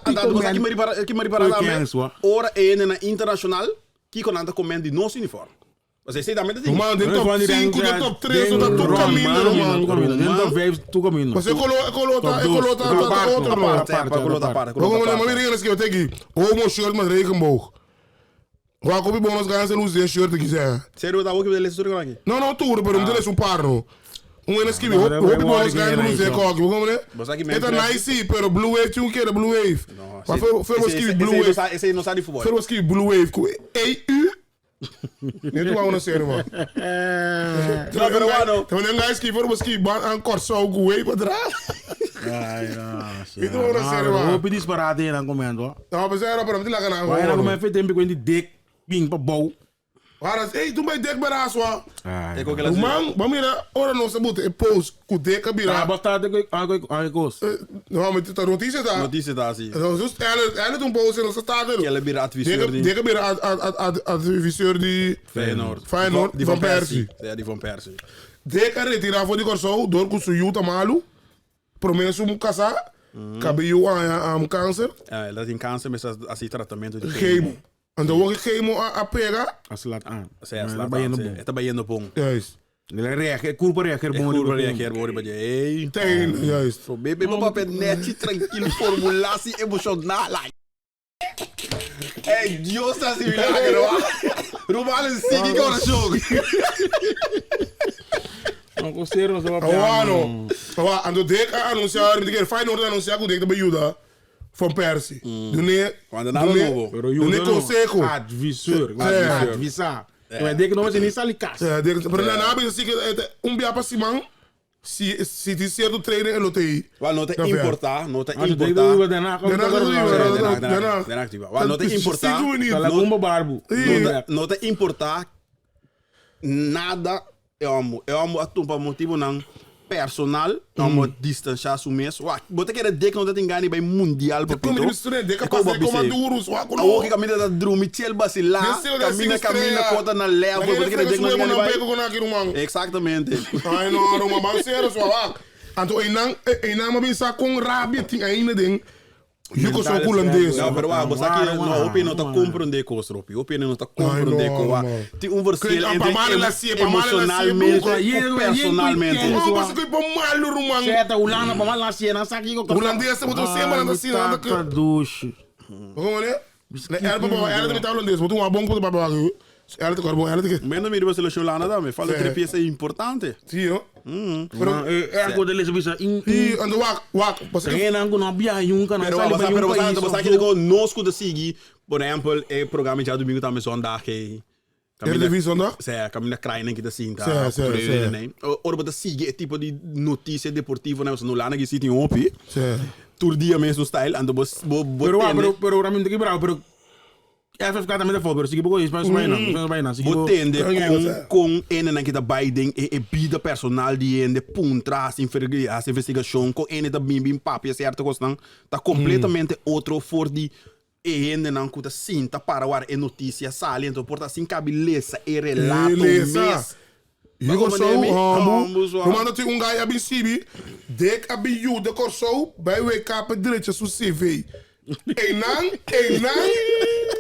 Speaker 4: ora ene na internacional que con anta comendo de nosso uniforme. Você sei também assim.
Speaker 2: Man, de top 5, de top 3, dat tu caminho, man.
Speaker 3: De top 5 tu caminho.
Speaker 2: Mas colota outro.
Speaker 4: Aparte.
Speaker 2: Vamos lá, mas mira, que eu tenho aqui. Homo shirt met regenboog. Waar kom je bonus gaan ze lozen shirt aqui, zeg.
Speaker 4: Sério, tá o que ele estuda aqui.
Speaker 2: Não, tudo, pero não é um par, não. Ene skibi, hoop bonus gaan ze lozen kook. Vamos lá. Eta nice, pero Blue Wave tinha que Blue Wave. Maar veel skibi Blue Wave.
Speaker 4: Esse não sabe de futebol.
Speaker 2: Veel skibi Blue Wave. EU. Nee, doe maar een serie, man. Toen een guy skibi, voor skibi, aan kort zo goed bedrag.
Speaker 3: Itu orang serio. Hopi disparate yang komendo.
Speaker 2: Nou, we zijn op hem, lagan aan.
Speaker 3: Wah, yang komen vet tempe die dik ping pa bau.
Speaker 2: Waaras, hey, toen bij dek bij raswa.
Speaker 4: Ik ook heel
Speaker 2: Man, maar mira, ora não se bote post ku dek kabira.
Speaker 3: Ah, basta de aan kos.
Speaker 2: Nou, met de notitie daar.
Speaker 4: Notícia tá assim.
Speaker 2: Dus eigenlijk een post en dan staat er.
Speaker 4: Que ela vira adviseur die.
Speaker 2: Dek kabira adviseur die
Speaker 4: Feyenoord.
Speaker 2: Die van Persie.
Speaker 4: Ja, die van Persie.
Speaker 2: Dek a retirar voor die corso door ku suyu malu. Promesso um casar. Cabelo a câncer.
Speaker 4: Ela tem câncer, mas assim tratamento de
Speaker 2: chemo. En dan word ik chemo a pega.
Speaker 3: As laat aan.
Speaker 4: Está baiando bom.
Speaker 2: Juist.
Speaker 3: Ele reageer, curva reageer bom.
Speaker 4: Curva reageer bom, mas ei.
Speaker 2: Tem, juist.
Speaker 4: So bebe papel net tranquilo formulatie emocional. Hey, Dios está sin milagro. Rumalen sigue con el show.
Speaker 3: Não costeiro só
Speaker 2: Awano. Awa, ando dek a anunciar, dizer Feyenoord anunciar que dek de Juda van Persie. Dune,
Speaker 4: quando nada novo.
Speaker 2: Dune consejo.
Speaker 3: Adviseur, advisar. Mas dek não vai nem sair casa.
Speaker 2: Ja, dek, pero na nabe assim que dia para Simão. Se te ser do treino ele tem.
Speaker 4: Wel não tem importar, não tem
Speaker 3: Não
Speaker 4: importar. Não tem importar. Não tem importar nada. Eu amo a tumpa motivo não personal, amo distanciar su mês. Bota que era dek não tem ganho bem mundial para
Speaker 2: como mistura dek capaz de comanduros,
Speaker 4: a outra caminha da Drumichel Basilar, caminha conta na leva, bota que era dek não tem ganho. Exatamente.
Speaker 2: Ai não, mas sério só. Anto einang mas bisa com rabia ting ainda ding. Yuko so holandês.
Speaker 4: Não, pero você aqui não opinião tá compreender com os ropi. Opinião tá compreender com tem verschil entre emocionalmente e personalmente.
Speaker 2: Você que para mal rumang.
Speaker 3: Certa ulana para mal nascer na saki ko.
Speaker 2: Holandês se botou semana na sina da que.
Speaker 3: Duche.
Speaker 2: Como é? Ela também tá holandês, botou uma bomba para babar. Ela tá corbo, ela tá que.
Speaker 4: Menos me você deixou lá nada, me fala que pieza é importante.
Speaker 2: Sim, ó.
Speaker 3: Pero algo de les bisa
Speaker 2: e ando wak
Speaker 3: você que não não bia yunca na
Speaker 4: sala pero você aqui digo nosco de seguir por exemplo é programa já domingo também sondag que
Speaker 2: TV zondag?
Speaker 4: Sim, caminha crainen que da cinta. Sim. Ora bota seguir tipo de notícia deportiva né, no lá na que se tem opi.
Speaker 2: Sim.
Speaker 4: Todo dia mesmo style ando
Speaker 3: pero realmente que bravo, pero FFK também da foto, sige pouco isso, mas vai não.
Speaker 4: Botende com ene na kita Biden e bida personal de ende puntra as investigação com ene da bim papi certo costan tá completamente outro for de ene na kuta cinta para war e notícia saliente porta assim cabeça e relato mes.
Speaker 2: Hugo Sou, comanda tem guy abi CB, dek abi you de corso, bij WK direito su CV.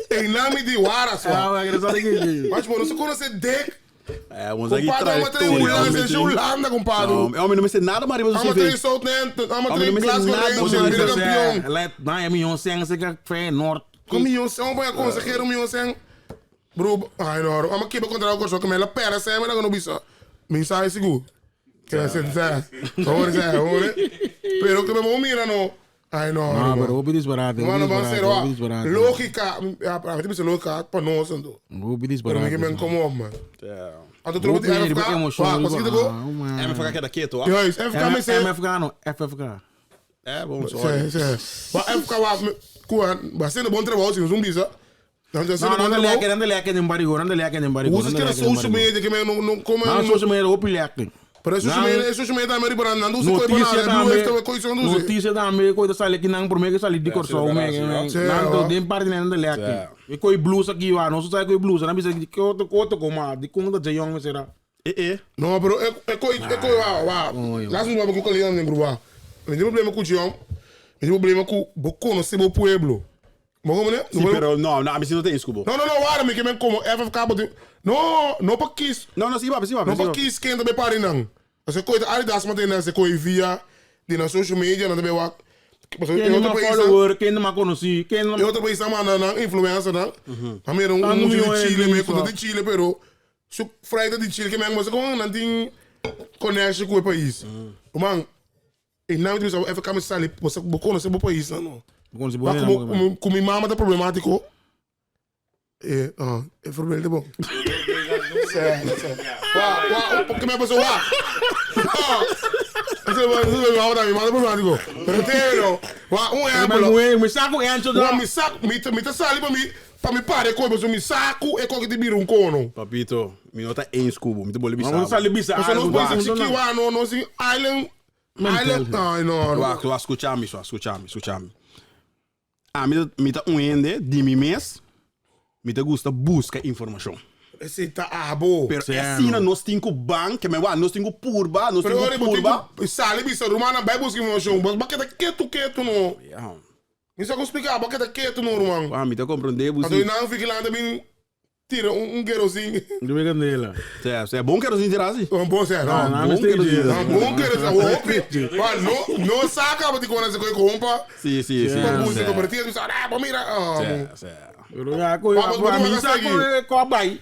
Speaker 2: Einang me de waras, mas mano, você conhece dek?
Speaker 4: Vamos aqui traz
Speaker 2: Holanda, compadre.
Speaker 4: Não me sei nada, mas
Speaker 2: você vê. Ama Glasgow
Speaker 3: campeão. Não, milhão sem se que Feyenoord.
Speaker 2: Com milhão sem, põe a conseguir milhão sem. Bro, ai não, ama que contra o corso que me la pera sem, mas não bisa. Mensagem seguro. Que é sincero. Ora. Pero que me mira no. Ai não.
Speaker 3: Ah, pero vou pedir disparate.
Speaker 2: Mano, vamos ser lógica, a gente pensa lógica para nós ando.
Speaker 3: Vou pedir disparate.
Speaker 2: Pero me incomoda, man. A tu trovo de
Speaker 3: FFK.
Speaker 2: Conseguiu go?
Speaker 4: MFK que daqui tô.
Speaker 2: Yes, FFK me sei.
Speaker 3: MFK não, FFK.
Speaker 4: Bom, só.
Speaker 2: Mas FFK wa kuan, bastante bom trabalho, se zumbi sa.
Speaker 3: Não, ande leque de embarigo.
Speaker 2: Você quer social media que me não come.
Speaker 3: Não, social media o pilhaque.
Speaker 2: Pero social media também para não se coi para
Speaker 3: notícia também coisa sai aqui não por mim que sai de corso não tem parte nem de leque. E coi blusa aqui va, não sai coi blusa, não bisa que outro como de conta de young será.
Speaker 2: No, pero wow. Laat me maar ook alleen in groepa. Niet problema com o João. Niet problema com o conhecer o pueblo. Mogen we
Speaker 4: Sim, pero no, misschien não tem escubo.
Speaker 2: No, waarom ik ben komen even kabel. No pa kies.
Speaker 4: No, sim, papi.
Speaker 2: No pa kies quem também para não. Você coita Adidas mas tem você coi via de na social media na também wa.
Speaker 3: Quem não follower, quem não conhece, quem não.
Speaker 2: Eu também estava na influencer não. A mim de Chile, me conta de Chile, pero su Friday de Chile que me mas com não tem conexão com o país. Man, e não me diz even kam sali, você conhece o país não. Com minha mama tá problemático. É problema de bom. Porque me passou lá. Você vai me dar minha mama problemático. Pero,
Speaker 3: Me saco ancho da.
Speaker 2: Me tá sali para me pare com isso, me saco é com que te vira cono.
Speaker 4: Papito, me nota em escubo, me te bole bisao.
Speaker 3: Vamos salir bisa.
Speaker 2: Você não pode se que lá no island. Ai não.
Speaker 4: Tu escuchame. Me tá ende de mim mês. Me te gusta busca informação.
Speaker 2: Esse tá bom.
Speaker 4: Pero assim nós temos banco, que me va, nós temos purba, nós temos purba.
Speaker 2: Sali bisa rumana vai buscar informação, mas baqueta quieto no. Isso eu explicar, baqueta quieto no rumano.
Speaker 4: Ah, me tá compreendendo.
Speaker 2: Mas eu não fico lá também tira querosene.
Speaker 3: De me candela.
Speaker 4: É bom querosene tirar assim?
Speaker 2: Bom sério.
Speaker 3: Bom querosene.
Speaker 2: Bom querosene. Não saca para te conhecer com compa.
Speaker 4: Sim.
Speaker 2: Para música cooperativa, tu sabe, para mira.
Speaker 3: Pero ya mi saco ko bay.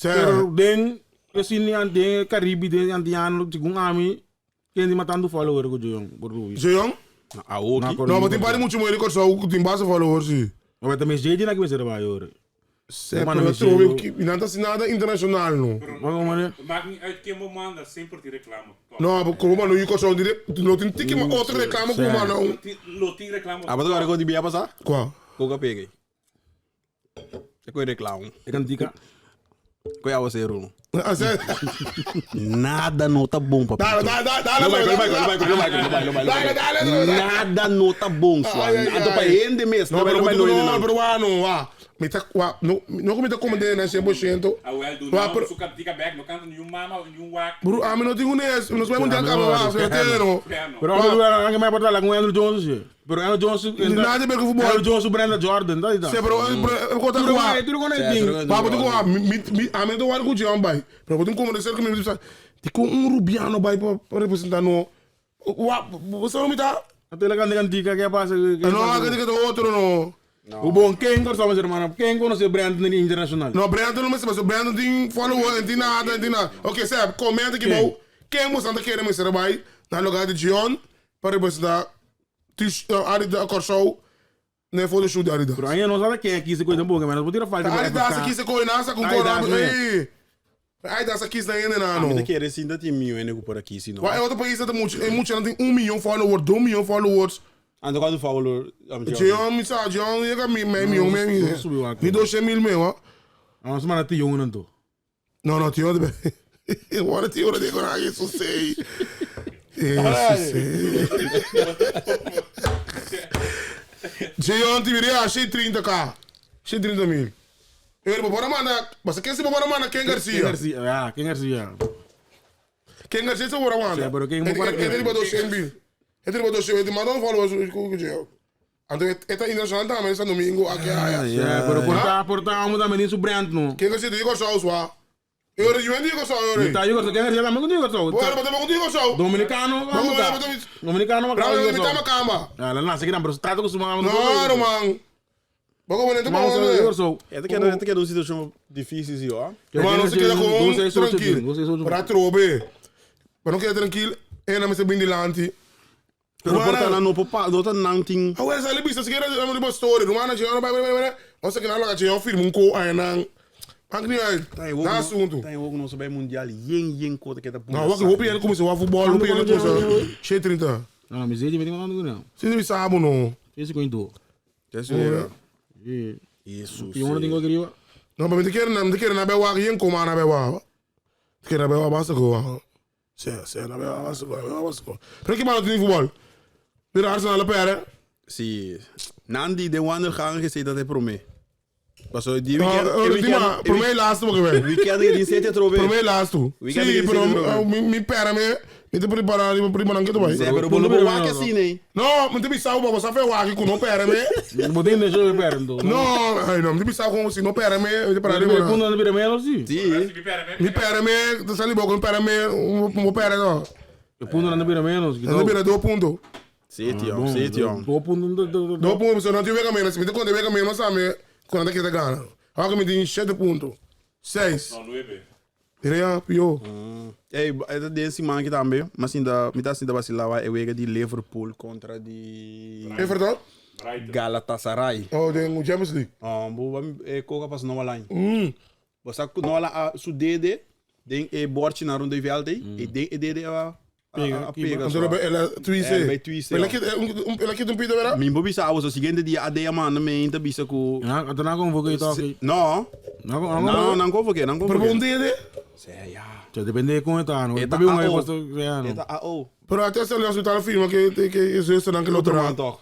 Speaker 3: Pero den assim ande Caribe den andiano tigung ami quem de matando follower ko jong por
Speaker 2: João?
Speaker 4: Ah, ok.
Speaker 2: Não, mas tem para muito mais que só o tem base followers sim.
Speaker 3: Mas também jeito na que você vai hoje.
Speaker 2: Mas eu trouxe que não tá nada internacional não.
Speaker 5: Maakt niet uit, quem manda sempre te reclama.
Speaker 2: Não, porque como não eu só direto, não tem que uma outra reclama como não.
Speaker 5: Loti reclama.
Speaker 4: Ah, mas agora quando ia passar?
Speaker 2: Qual?
Speaker 4: Coca peguei. É coisa reclamo.
Speaker 3: É cantica.
Speaker 4: Qual é você, Rulo?
Speaker 2: Ah, sério?
Speaker 4: Nada nota bom, papi.
Speaker 2: Dale.
Speaker 4: Nada nota bom, suave. Nada para ende mesmo.
Speaker 2: Não, não me tá comandando nesse 100%.
Speaker 5: Awel, doe nou, zoek op die kabek, no canto nenhum mama, nenhum wak.
Speaker 2: Bro, a mim não tenho nesse, nós vamos ter acaba lá, certeiro.
Speaker 3: Pero ano me portar lá com Andrew Jones. Pero Andrew Jones,
Speaker 2: nada bem com futebol.
Speaker 3: Andrew Jones, Brenda Jordan, tá aí.
Speaker 2: Sim, bro, eu contar com a.
Speaker 3: Tudo com ele.
Speaker 2: Papo tu com a, mim tô com o Jean bai. Pero eu tenho como dizer que me diz, com rubiano bai para representar no. Você não me tá?
Speaker 3: Até lá cantica que passa.
Speaker 2: Não, cantica do outro não.
Speaker 3: O bom quem gosta mais irmão, quem conhece Brandon internacional.
Speaker 2: Não, Brandon não me sabe, Brandon tem follower, tem nada. Ok, sabe, comenta que bom. Quem você anda querendo me ser bai na lugar de John para representar Arida Corsou na photoshoot de Arida.
Speaker 3: Pero aí não sabe quem aqui se coisa boa, mas não pode falar.
Speaker 2: Arida aqui se coisa com corabo. Arida aqui se ainda não.
Speaker 4: Ainda quer assim da time eu por aqui se não.
Speaker 2: É outro país que tem muito, tem 1 milhão followers, 2 milhões followers.
Speaker 4: Ando quando falou,
Speaker 2: John, me sabe, John, eu me milhão mesmo. Me 200.000 mesmo.
Speaker 3: Ah, semana tem não tô.
Speaker 2: Não, tio, eu vou te orar de agora isso sei. John, te viria achei 30k. Achei 30.000. Eu vou para mandar, mas quem se vai para mandar Ken Garcia?
Speaker 3: Ken Garcia.
Speaker 2: Ken Garcia se vai para mandar.
Speaker 3: Pero quem vai para quem?
Speaker 2: Ele vai 200.000. Ele vai 200.000, mandou follow com o John. Então, esta internacional também esse domingo aqui.
Speaker 3: Pero portar vamos dar menino brand no.
Speaker 2: Ken Garcia digo só só. Eu digo só eu.
Speaker 3: Tá eu gosto Ken Garcia também contigo só.
Speaker 2: Bora, mas também contigo só.
Speaker 3: Dominicano, Dominicano,
Speaker 2: mas me tá macamba.
Speaker 3: Ah, lá não, sei que não, pero trata com su mamá.
Speaker 2: Não, man. Bogo bonito para
Speaker 3: você.
Speaker 4: Esta que é uma situação difícil assim, ó.
Speaker 2: Mano, você quer com tranquilo. Para trobe. Mas não quer tranquilo. Ena me se bem dilante.
Speaker 4: Pero porta na no papa, dota nanting.
Speaker 2: How is ali bisa segera amo de story. Rumana je vai. Você que na loja je film ko ai nang. Angri ai. Na assunto.
Speaker 4: Tem algo no sobre mundial. Yen coisa que tá por.
Speaker 2: Não, o que ele começou a futebol, o que ele começou. Che 30.
Speaker 3: Não, mas ele me tem mandando não.
Speaker 2: Você não sabe não.
Speaker 3: Esse coindo.
Speaker 4: Isso.
Speaker 3: E onde tenho que ir?
Speaker 2: Não, mas me quer na bewa yen ko na bewa. Quer na bewa basta ko. Se na bewa basta ko. Pero que malo tem futebol. Vir Arsenal pera.
Speaker 4: Sim. Nandi de Wander gaan gezegd dat hij promet. Mas die weekend...
Speaker 2: Por mij laatste ook weer.
Speaker 4: Weekend die zit je trobe.
Speaker 2: Por mij laatste.
Speaker 4: Weekend
Speaker 2: Sim,
Speaker 4: die
Speaker 2: pero
Speaker 4: zit er
Speaker 2: mi pera me te preparar mi prima não que tu vai.
Speaker 4: Ze hebben een boel waken zien, hè.
Speaker 2: Não, mas te bisau ba sa fe wa ki kuno pera me.
Speaker 3: Moet in de show perdo.
Speaker 2: Não, ai não, te bisau como se no pera me, te parar
Speaker 3: Ik
Speaker 2: me.
Speaker 3: kon dan weer mee zie.
Speaker 4: Zie.
Speaker 2: Mi pera me, te sali boco pera me, mo pera no.
Speaker 3: Ik kon dan weer mee los.
Speaker 2: Não bira 2 pontos.
Speaker 4: Zit, jong. Zit, jong.
Speaker 3: 2 puntos.
Speaker 2: 2 pontos, se não tiver caminho, se me te conta ver caminho, mas sabe quando que te gana. Agora me tem 7 pontos. 6.
Speaker 5: No, 9.
Speaker 2: Iria pio.
Speaker 4: Hey, deze man que também, mas ainda, me tá assim da vacilava, eu ia de Liverpool contra de
Speaker 2: É verdade?
Speaker 5: Brighton.
Speaker 4: Galatasaray.
Speaker 2: Oh, den Champions League.
Speaker 4: Boa, coca pas não lá. Você não lá a sudede, den bordje naar rond de veld, e den dede a pega.
Speaker 2: Então ela twiste.
Speaker 4: Bij twiste.
Speaker 2: Ela que um pito vera?
Speaker 4: Min bobi sa was o seguinte dia a de man me inta bisa ku.
Speaker 3: Ja, dan gaan we ook talk.
Speaker 4: No. Não convoquei, não
Speaker 2: Pero
Speaker 4: convoquei.
Speaker 2: bom dede.
Speaker 4: Sei ya.
Speaker 3: Ja, depende como está, no.
Speaker 4: Eta
Speaker 3: Tabi un
Speaker 4: AO.
Speaker 3: posto ya no.
Speaker 4: Eta AO.
Speaker 2: Pero até se ele hospital firma que isso é não que
Speaker 4: Outro
Speaker 2: outro.
Speaker 4: man toch.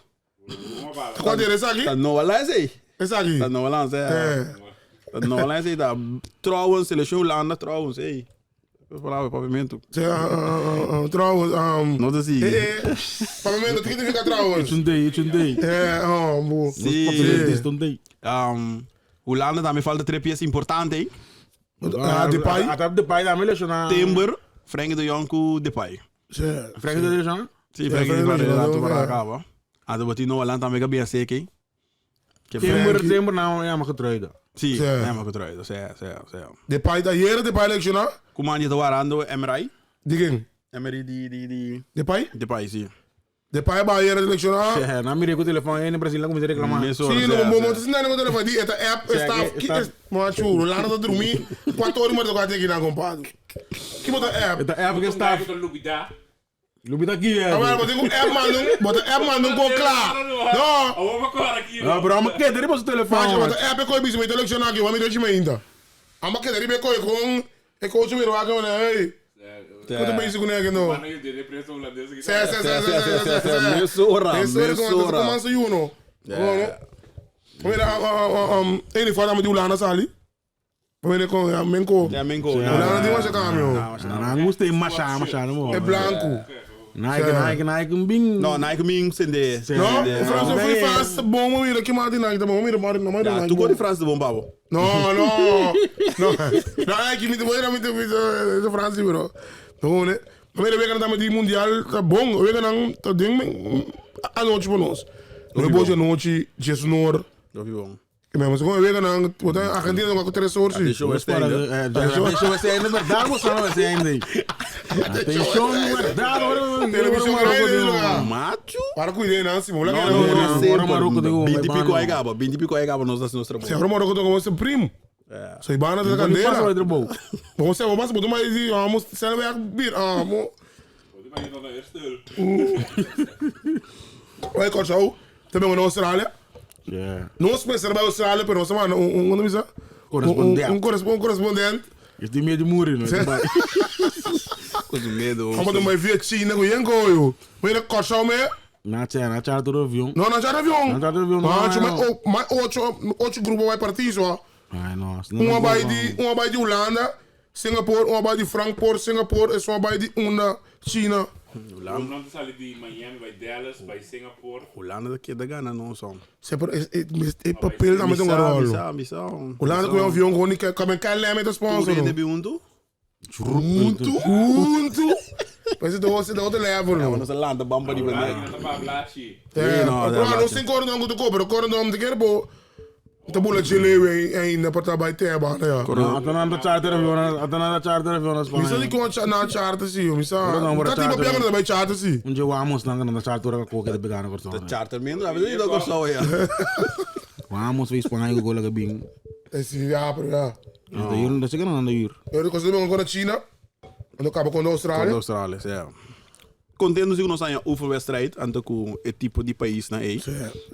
Speaker 5: Uma bala.
Speaker 2: Qual é esse aqui?
Speaker 4: Dat nou lá sei.
Speaker 2: Esse aqui.
Speaker 4: Dat nou lá sei.
Speaker 2: É.
Speaker 4: Dat nou lá sei da trouwens seleção landa trouwens, ei. Eu falava pavimento.
Speaker 2: Trouwens,
Speaker 4: Não te zie.
Speaker 2: pavimento, o que significa trouwens?
Speaker 3: Chundei.
Speaker 2: É, bom.
Speaker 3: Stondei.
Speaker 4: Hoe landen daarmee valt de tripje is important, hè?
Speaker 2: Depay.
Speaker 3: Atap de pai da mele shona.
Speaker 4: Timber, Frank de Jong ku Depay.
Speaker 3: Frank de Jean.
Speaker 4: Sim, Frank de
Speaker 2: Frank de
Speaker 4: Jong
Speaker 2: Jong,
Speaker 4: para
Speaker 2: ja.
Speaker 4: acaba. A do botino wala também que bem sei que.
Speaker 3: Timber nou ja maar getrouwd.
Speaker 4: Sim,
Speaker 2: Sim.
Speaker 4: é uma coisa, sei.
Speaker 2: Depay, da hier, Depay eleicionar.
Speaker 4: Como anje te warando Emery?
Speaker 2: Digam.
Speaker 4: Emery di
Speaker 2: Depay?
Speaker 4: Depay, sim.
Speaker 2: Depay ba hier eleicionar.
Speaker 3: Ja, na mire com o telefone em Brasil como se reclamar.
Speaker 2: Sim, no momento se não é telefone, esta app está macho, lá não dormir, 4 horas mais do que tem aqui na compadre. Que bota app?
Speaker 3: Eta app que
Speaker 5: Een
Speaker 3: está.
Speaker 5: tot Lubida.
Speaker 3: Lubita aqui é.
Speaker 2: Agora bota um app man não go claro. Não.
Speaker 5: Oh, vamos agora aqui.
Speaker 3: Ah, bro, mas que der depois o
Speaker 2: Mas
Speaker 3: telefone.
Speaker 2: bota app coi bicho, me eleicionar aqui, vamos me ainda. Ama que der coi com e coach me roga, né? Quanto bem isso com ele não?
Speaker 5: Mano, eu dei depressão holandesa aqui.
Speaker 4: Mesora.
Speaker 2: Começa o uno. Mira, ele fala me de ulana sali. Vem com a menco.
Speaker 4: Ja, Minko.
Speaker 2: Ulana de uma caminho.
Speaker 3: Na gostei macha no.
Speaker 2: É branco.
Speaker 3: Nike um bing.
Speaker 4: No, Nike Ming sende.
Speaker 2: Não, o França foi fácil. Bom, mira que mais de Nike, bom, mira,
Speaker 4: Ja, tu gooi de Frans de bombabo.
Speaker 2: Não, é que me deu muito França, bro. Não, né? Mira, vem que de mundial, tá bom, vem que tá ding a noite para nós. Não é boa noite, Jesus nor.
Speaker 4: Dat is bom.
Speaker 2: Que mesmo, se vem que botar a Argentina com 3 horas.
Speaker 4: Deixa eu
Speaker 3: Para, deixa eu ver se ainda verdade ou não vai ser ainda. Atenção, verdade.
Speaker 2: Televisão grande,
Speaker 4: Macho?
Speaker 2: para cuidar, não, Simão. Lá que
Speaker 3: não,
Speaker 2: não.
Speaker 3: Agora Marocco digo,
Speaker 4: Binti
Speaker 3: vai
Speaker 4: pico
Speaker 3: bano.
Speaker 4: aí gaba, binti pico aí gaba nós das nossa
Speaker 2: Se agora Marocco toca você primo. Soy bana de
Speaker 3: Passa
Speaker 2: candela.
Speaker 3: outro bom.
Speaker 2: Vamos ser, vamos botar mais de, vamos ser bem bir. Mo.
Speaker 5: Maar je dan naar stil.
Speaker 2: Oi, Corchão. Também na Austrália.
Speaker 3: Ja.
Speaker 2: Não se pensa na Austrália, pero nós mano um visa. Correspondente.
Speaker 3: Is die meer de moer in.
Speaker 4: Com medo.
Speaker 2: Vamos dar mais via China com Yango eu. Mas na Corchão me.
Speaker 3: Na charter avião.
Speaker 2: Não, na já avião.
Speaker 3: Na charter avião.
Speaker 2: Mas oito grupos vai partir só.
Speaker 3: Ai, nossa.
Speaker 2: Uma vai de Holanda, Singapore, uma vai de Frankfurt, Singapore, e uma vai de Una, China.
Speaker 5: Holland is ali bij Miami, bij Dallas, bij Singapore.
Speaker 4: Holanda da que da Gana não são.
Speaker 2: Sempre é papel da mesma rolo.
Speaker 4: Missão.
Speaker 2: Holanda com o avião com que cabe calhar met de sponsor.
Speaker 4: Hoe de biunto?
Speaker 2: Muito. Mas é outro level.
Speaker 4: Ja, nós landa bamba die
Speaker 5: Holland
Speaker 4: beneden.
Speaker 5: met een paar blaadjes.
Speaker 2: É,
Speaker 4: não,
Speaker 2: não sem cordão com o cobre, cordão de que bo. Tá bula chile ainda para trabalhar teba, né?
Speaker 3: Até na charter avião.
Speaker 2: Misa di ko na charter si, misa.
Speaker 3: Não,
Speaker 2: Tá tipo pega na vai charter si.
Speaker 3: Um dia vamos na charter com que de pegar na cortão.
Speaker 4: Charter mendo, a verdade é que só é.
Speaker 3: Vamos ver Espanha com gola bing.
Speaker 2: Esse já para já.
Speaker 3: Da hier, da zeker aan de hier.
Speaker 2: Eu consigo com a China. Quando acaba com a
Speaker 4: Van
Speaker 2: Austrália.
Speaker 4: Australië, ja. Contendo zich nog aan je oefenwedstrijd en te komen het type die país na E.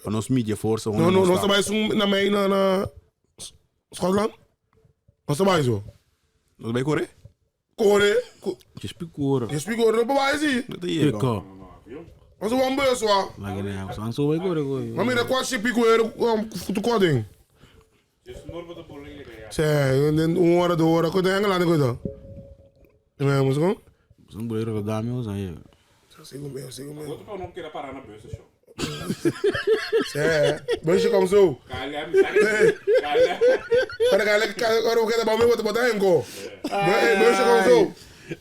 Speaker 4: Van ons media force.
Speaker 2: Não, não está mais na mei na Scotland. Não está mais o.
Speaker 4: Dat bij Korea?
Speaker 2: Core.
Speaker 3: Je spreekt horen.
Speaker 2: Je spreekt hoor, bij zie.
Speaker 4: Dat is hier.
Speaker 3: Pika.
Speaker 2: Ons een bus wa.
Speaker 3: Lagi na ako. Saan so way ko.
Speaker 2: Maar mira kwa ship ko er tu ko ding.
Speaker 5: Dus nooit wat bolle ja.
Speaker 2: Sei, uma hora, 2 horas, quanto é Engeland, coisa? Não é, moço?
Speaker 3: Zo'n broer dat dame was aan je.
Speaker 2: Sigo mesmo.
Speaker 5: Wat kan nog keer para na bus show.
Speaker 2: Sei, deixa como sou.
Speaker 5: Kaya mi sakit. Kaya.
Speaker 2: Para que bom mesmo, botar em go. Deixa como sou.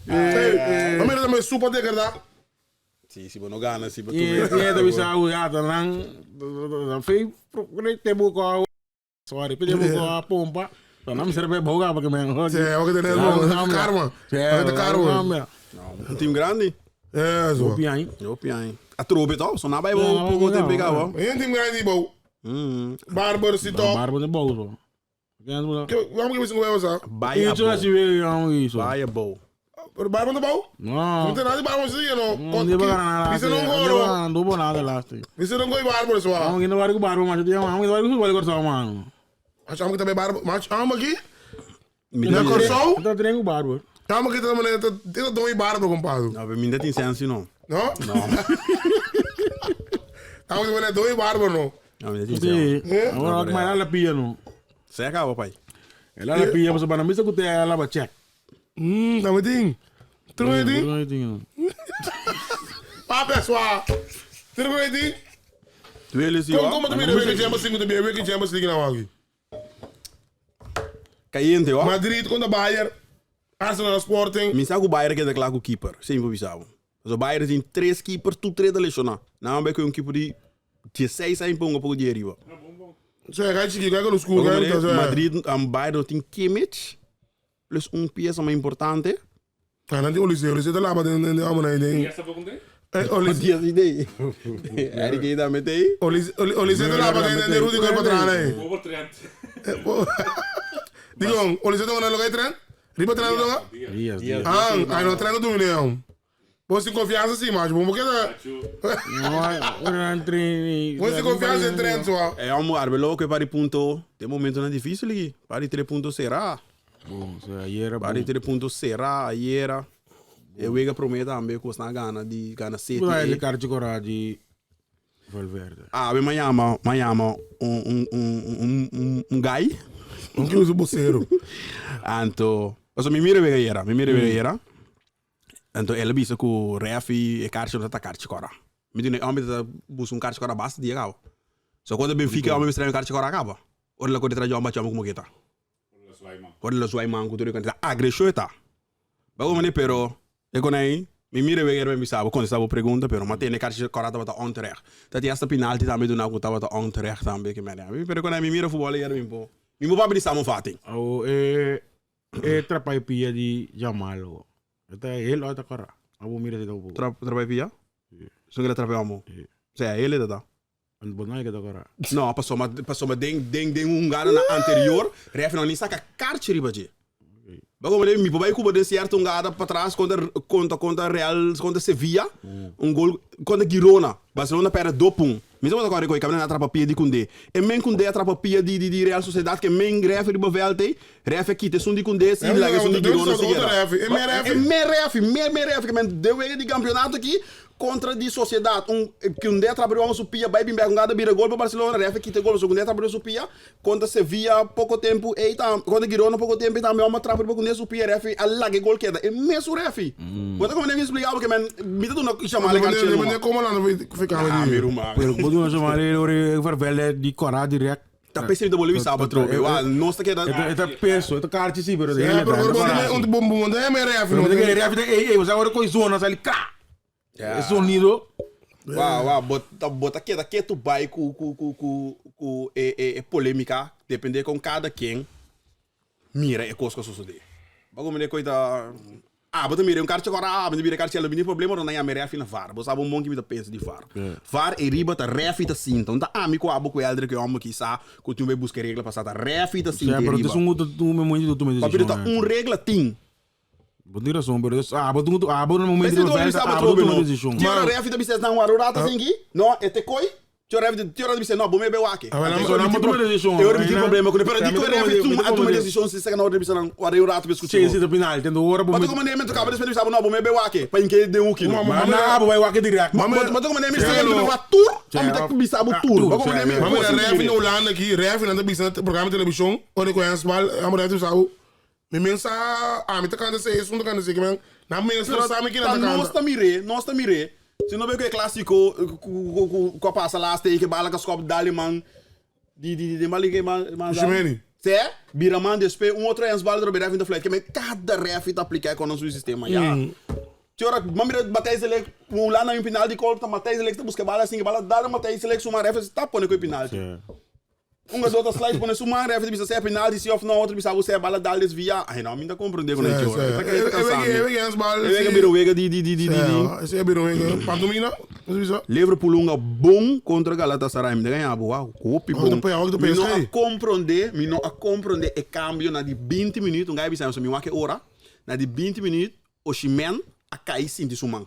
Speaker 2: Sei, mas também super de verdade.
Speaker 4: Si bono gana, si bono
Speaker 3: Iya, tapi bisa aku ya tenang. Tapi te buka sorry, pe buka pompa. Tanam serve boga porque me
Speaker 2: Sei, o que tem karma. O que karma.
Speaker 4: Um time grande.
Speaker 2: É, zo.
Speaker 3: Pian.
Speaker 4: Eu pian. A trobe toch? Zo nabij wel pouco tempo pegar, ó.
Speaker 2: E um time grande, bom. Bárbaro, se top.
Speaker 3: Barbo de bogo.
Speaker 2: Vamos que você não vai usar.
Speaker 4: Baia
Speaker 3: Isso assim veio um isso.
Speaker 4: Baia bow.
Speaker 2: Bárbaro não bom?
Speaker 3: Não.
Speaker 2: Não tem nada de bárbaro assim, não.
Speaker 3: Não vai nada.
Speaker 2: Isso não goro.
Speaker 3: Não vou nada lá.
Speaker 2: Isso não goi bárbaro, só.
Speaker 3: Vamos que não vai com barbo, mas tem um que vai com barbo só, mano.
Speaker 2: Achamos que também bárbaro. Mas achamos aqui?
Speaker 4: Me
Speaker 2: Na
Speaker 4: dá
Speaker 2: Corsol?
Speaker 3: Tá treinando barbo.
Speaker 2: Achamos que também tem dois bárbaro, compadre.
Speaker 4: Não, me dá tem senso não.
Speaker 2: Não?
Speaker 4: Não.
Speaker 2: Achamos que tem dois bárbaros, não.
Speaker 4: Não, me dá tem
Speaker 3: Sim.
Speaker 4: senso.
Speaker 3: Agora que mais ela pia não.
Speaker 4: Seca, papai.
Speaker 3: Ela pia, você vai na missa que tem ela vai check.
Speaker 2: Também tem. Também tem.
Speaker 3: Não.
Speaker 2: Pá, pessoal. Também tem.
Speaker 4: Tu ele se
Speaker 2: Como também deve que Champions League também, que Champions League não aqui.
Speaker 4: Caiente, ó.
Speaker 2: Madrid contra Bayern. Arsenal Sporting.
Speaker 4: Me sabe o Bayern que é daquela com o keeper. Sem improvisar. Mas o Bayern tem 3 keepers, tu 3 da lecionar. Não é que um keeper de 16 aí põe um pouco de arriba.
Speaker 2: Zo, ga je chique, kijk school,
Speaker 4: Madrid, Bayern tem Kimmich. Plus peça mais importante.
Speaker 2: Ah, não tem Olise tá lá, mas tem alma na ideia.
Speaker 5: Essa vou contar?
Speaker 2: Olise
Speaker 4: Dias ideia. É que ainda mete aí.
Speaker 2: tá lá, mas tem Rudy para trás, né?
Speaker 5: Over trend.
Speaker 2: Digo, Olise tá lá no lugar trem? Riba trem não lá?
Speaker 3: Dias.
Speaker 2: Ah, não trem do milhão. Você tem confiança sim, mas vamos que tá.
Speaker 3: Não, entre.
Speaker 2: Você tem confiança em trem só.
Speaker 4: É um arbelo que para ponto. Tem momento não difícil ali. Para 3 pontos será.
Speaker 3: Bom, aí era
Speaker 4: Para 3 pontos será, aí era. Eu ia prometer também que na gana de gana 7.
Speaker 3: Vai ele cara de coragem de Valverde.
Speaker 4: Ah, me chama um guy.
Speaker 2: Não que usa o bolseiro.
Speaker 4: Anto, also me mira era. Anto ele bisa ku refi e caixa não tá caixa cora. Me diz, homem tá buscando caixa cora basta dia gal. So quando Benfica homem estranho caixa cora acaba. Ora lá quando traz uma chama como que tá. Ora lá suai manco tudo quando agressou tá. Bago mane pero e con aí me mira era me sabe quando estava pergunta pero matei ne caixa cora tava onterecht. Tá tinha esta penalti também do na ku tava onterecht também que me pero quando me mira futebol era bem Mi mo pabili sa mo fating.
Speaker 3: Oh, trapai pia di Jamal. Ito ele o ita kara. Abo mira dito po.
Speaker 4: Trabalho pia? So que trabalho mo. Sei ele da.
Speaker 3: Ano ba na kita kara?
Speaker 4: No, passou ma ding um cara na anterior, ref não nem saca carte riba de. Bago mi po ba ku de certo um cara para trás contra Real, contra Sevilla, gol contra Girona. Barcelona perde 2 pontos. Mi sono d'accordo con i campioni atrapa pia di Koundé. E men Koundé atrapa pia di Real Sociedad che men ref riba velte, ref kite sun di Koundé si la che sun di Girona si era. E men ref che men de wege di campionato aqui contra di Sociedad. Koundé atrapa su pia, vai bimbe ngada bira gol para Barcelona, ref kite gol su Koundé atrapa su pia contra Sevilla pouco tempo e contra Girona pouco tempo também uma atrapa para Koundé su pia, ref alla che gol queda. E men su ref. Guarda come devi spiegare che men mi tu non chiamare calcio.
Speaker 2: Ma come l'hanno ficava
Speaker 3: di Pode não chamar ele ore vervelho de coragem direct.
Speaker 4: Tá pensando do Bolívia sábado trobe. Não está querendo.
Speaker 3: Esta peso, esta carte sim, pero
Speaker 2: ele é um bom é MRF, não
Speaker 3: é MRF, ei, você agora com zona, sai cá. É sonido.
Speaker 4: Uau, bota aqui tu vai com polêmica, depende com cada quem mira é coisa que sucede. Bago me coita. Bota mira carte agora, me mira carte ela, não problema não é MRF na VAR. Você sabe monte me pensa de VAR. VAR e riba tá ref tá cinta. Então me com abo com eldre que homem que sa, que tu vai buscar regra passada ref tá cinta.
Speaker 3: Pero tu sungo tu me muito tu me.
Speaker 4: Papi tá regra ting.
Speaker 3: Botar razão, pero no momento
Speaker 4: do VAR tu decision. Tira ref tá bisnes na hora tá singi? Não, é te coi. Tio disse, não, bom, me bem wake.
Speaker 2: Ah, mas
Speaker 3: Zo, dan moeten we de decision.
Speaker 4: Eu tive problema com ele, pero
Speaker 3: Ja,
Speaker 4: dico
Speaker 3: maar
Speaker 4: ele
Speaker 3: dan
Speaker 4: heeft
Speaker 3: moet je-
Speaker 4: toen
Speaker 3: moet je-
Speaker 4: decisão se zeggen nou debisa não, o areu rato
Speaker 3: Zie,
Speaker 4: bescutir.
Speaker 3: zit op penalty. En de horen
Speaker 4: Mas tu como nem me tocava, depois sabe não, bom, me bem wake. Para inque de kilo.
Speaker 3: Maar na abo bij wakker direct.
Speaker 4: Mas tu como nem me
Speaker 2: Sim,
Speaker 4: sei,
Speaker 2: não.
Speaker 4: tu me tour,
Speaker 3: Sim,
Speaker 4: om te
Speaker 3: ah,
Speaker 4: bisa o
Speaker 3: ah,
Speaker 4: tour.
Speaker 3: tour,
Speaker 4: Mas como
Speaker 3: sim,
Speaker 4: nem me
Speaker 2: Maar met een ref in
Speaker 4: consigo.
Speaker 2: Holland aqui, ref in het programma televisão, onde conhece mal, a mulher tu sabe, me mensa, me tá cantando isso, não tá cantando isso, man. Na mensa sabe que não tá
Speaker 4: Nós
Speaker 2: cantando.
Speaker 4: tá mire. Se não vê que é clássico, com a passa lá, tem que bala com as copas dali, man. De malige, man.
Speaker 2: Ximeni.
Speaker 4: Cê, bira man, depois outro é as balas do ref in the flat, que cada ref tá aplicar com o nosso sistema, já. Tiora, mamira Matthijs Select, lá na final de corta, Matthijs Select busca bala assim, bala dá Matthijs Select, uma ref está pondo com o penalti. Uma das outras slides põe uma ref, bisa ser penalti, se off na outra bisa você bala dá desvia. Ai não, ainda compreender com ele, tiora.
Speaker 2: Eu vi as balas.
Speaker 4: Eu vejo biro wega di.
Speaker 2: Esse é biro, pantomina, não sei.
Speaker 4: Liverpool um bom contra Galatasaray, me ganha boa, copi bom. Me não a compreender o cambio na de 20 minutos, ngai bisa so me wake ora, na de 20 minutos, o Osimhen a cair sim de sumang.